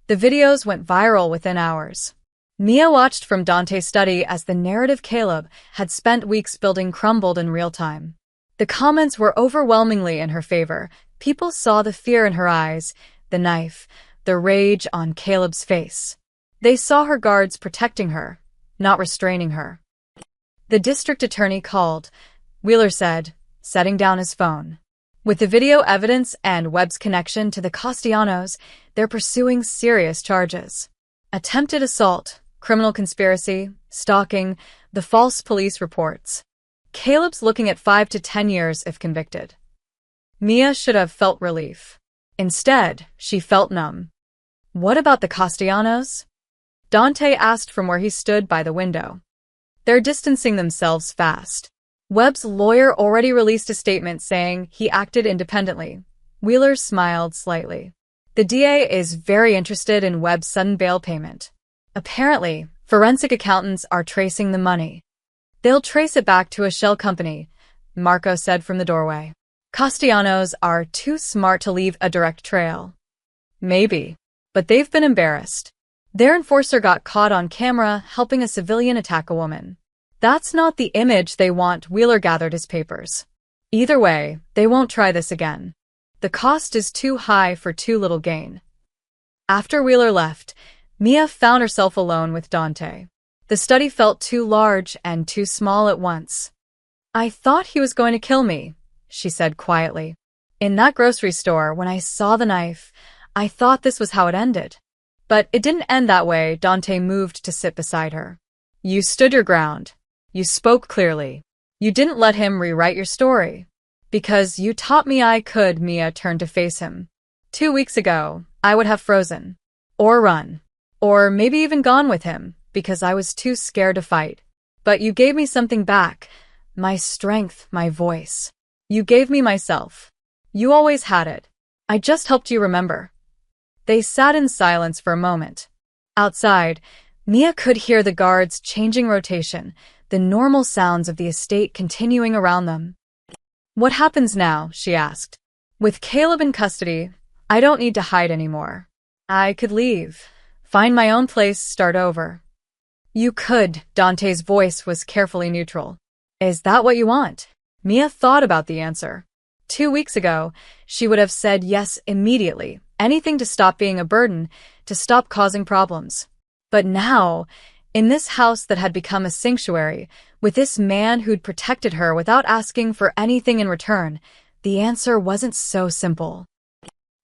The videos went viral within hours. Mia watched from Dante's study as the narrative Caleb had spent weeks building crumbled in real time. The comments were overwhelmingly in her favor. People saw the fear in her eyes, the knife, the rage on Caleb's face. They saw her guards protecting her, not restraining her. The district attorney called, Wheeler said, setting down his phone. With the video evidence and Webb's connection to the Castellanos, they're pursuing serious charges. Attempted assault, criminal conspiracy, stalking, the false police reports. Caleb's looking at 5 to 10 years if convicted. Mia should have felt relief. Instead, she felt numb. What about the Castellanos? Dante asked from where he stood by the window. They're distancing themselves fast. Webb's lawyer already released a statement saying he acted independently. Wheeler smiled slightly. The DA is very interested in Webb's sudden bail payment. Apparently, forensic accountants are tracing the money. They'll trace it back to a shell company, Marco said from the doorway. Castellanos are too smart to leave a direct trail. Maybe, but they've been embarrassed. Their enforcer got caught on camera helping a civilian attack a woman. That's not the image they want. Wheeler gathered his papers. Either way, they won't try this again. The cost is too high for too little gain. After Wheeler left, Mia found herself alone with Dante. The study felt too large and too small at once. I thought he was going to kill me, she said quietly. In that grocery store, when I saw the knife, I thought this was how it ended. But it didn't end that way. Dante moved to sit beside her. You stood your ground. You spoke clearly. You didn't let him rewrite your story. Because you taught me I could. Mia turned to face him. 2 weeks ago, I would have frozen. Or run. Or maybe even gone with him, because I was too scared to fight. But you gave me something back. My strength, my voice. You gave me myself. You always had it. I just helped you remember. They sat in silence for a moment. Outside, Mia could hear the guards changing rotation, the normal sounds of the estate continuing around them. What happens now? She asked. With Caleb in custody, I don't need to hide anymore. I could leave, find my own place, start over. You could. Dante's voice was carefully neutral. Is that what you want? Mia thought about the answer. 2 weeks ago, she would have said yes immediately, anything to stop being a burden, to stop causing problems. But now, in this house that had become a sanctuary, with this man who'd protected her without asking for anything in return, the answer wasn't so simple.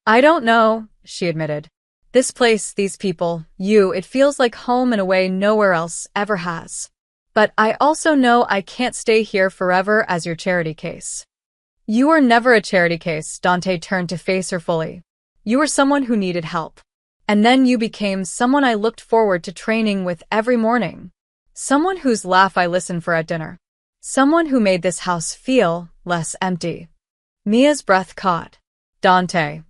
I don't know, she admitted. This place, these people, you, it feels like home in a way nowhere else ever has. But I also know I can't stay here forever as your charity case. You were never a charity case. Dante turned to face her fully. You were someone who needed help. And then you became someone I looked forward to training with every morning. Someone whose laugh I listened for at dinner. Someone who made this house feel less empty. Mia's breath caught. Dante.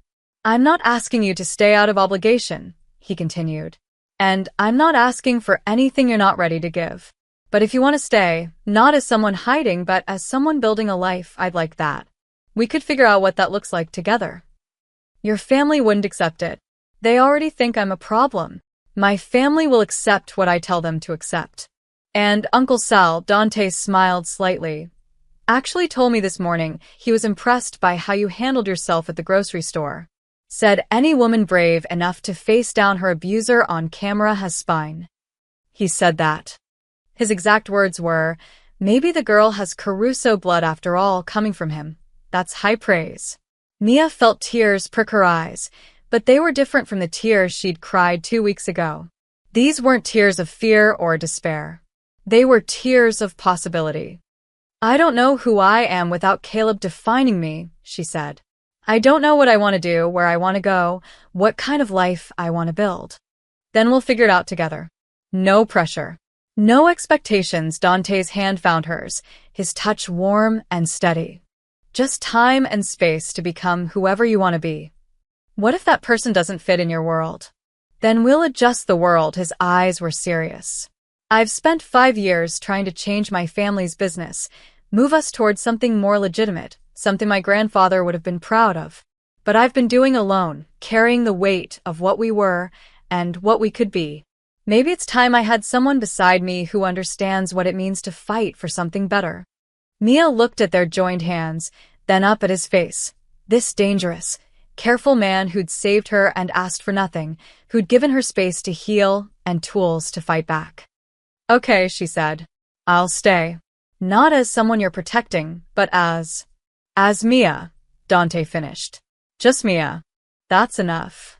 I'm not asking you to stay out of obligation, he continued. And I'm not asking for anything you're not ready to give. But if you want to stay, not as someone hiding, but as someone building a life, I'd like that. We could figure out what that looks like together. Your family wouldn't accept it. They already think I'm a problem. My family will accept what I tell them to accept. And Uncle Sal, Dante smiled slightly, actually told me this morning he was impressed by how you handled yourself at the grocery store. Said any woman brave enough to face down her abuser on camera has spine. He said that. His exact words were, maybe the girl has Caruso blood after all coming from him. That's high praise. Mia felt tears prick her eyes, but they were different from the tears she'd cried 2 weeks ago. These weren't tears of fear or despair. They were tears of possibility. I don't know who I am without Caleb defining me, she said. I don't know what I want to do, where I want to go, what kind of life I want to build. Then we'll figure it out together. No pressure. No expectations. Dante's hand found hers, his touch warm and steady. Just time and space to become whoever you want to be. What if that person doesn't fit in your world? Then we'll adjust the world. His eyes were serious. I've spent 5 years trying to change my family's business, move us towards something more legitimate, something my grandfather would have been proud of. But I've been doing alone, carrying the weight of what we were and what we could be. Maybe it's time I had someone beside me who understands what it means to fight for something better. Mia looked at their joined hands, then up at his face. This dangerous, careful man who'd saved her and asked for nothing, who'd given her space to heal and tools to fight back. Okay, she said. I'll stay. Not as someone you're protecting, but as Mia, Dante finished. Just Mia. That's enough.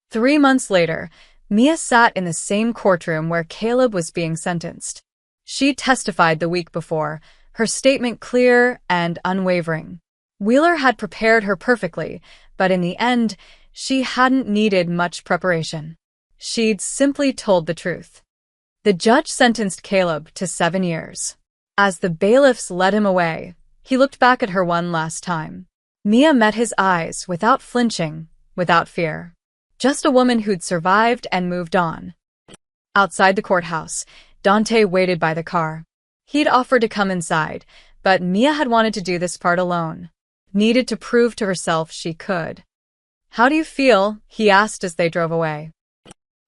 3 months later, Mia sat in the same courtroom where Caleb was being sentenced. She testified the week before, her statement clear and unwavering. Wheeler had prepared her perfectly, but in the end, she hadn't needed much preparation. She'd simply told the truth. The judge sentenced Caleb to 7 years. As the bailiffs led him away, he looked back at her one last time. Mia met his eyes without flinching, without fear. Just a woman who'd survived and moved on. Outside the courthouse, Dante waited by the car. He'd offered to come inside, but Mia had wanted to do this part alone. Needed to prove to herself she could. How do you feel? He asked as they drove away.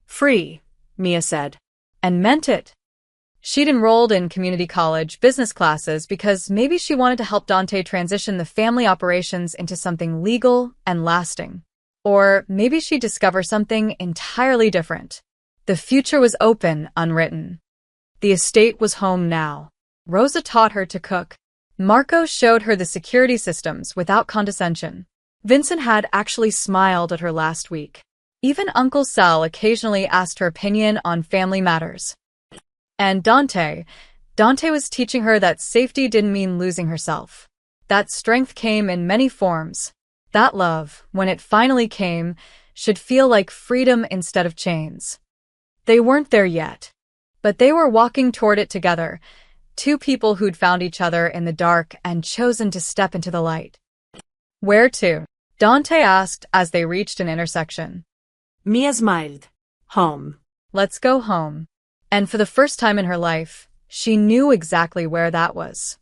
Free, Mia said. And meant it. She'd enrolled in community college business classes because maybe she wanted to help Dante transition the family operations into something legal and lasting. Or maybe she'd discover something entirely different. The future was open, unwritten. The estate was home now. Rosa taught her to cook. Marco showed her the security systems without condescension. Vincent had actually smiled at her last week. Even Uncle Sal occasionally asked her opinion on family matters. And Dante was teaching her that safety didn't mean losing herself. That strength came in many forms. That love, when it finally came, should feel like freedom instead of chains. They weren't there yet, but they were walking toward it together, two people who'd found each other in the dark and chosen to step into the light. Where to? Dante asked as they reached an intersection. Mia smiled. Home. Let's go home. And for the first time in her life, she knew exactly where that was.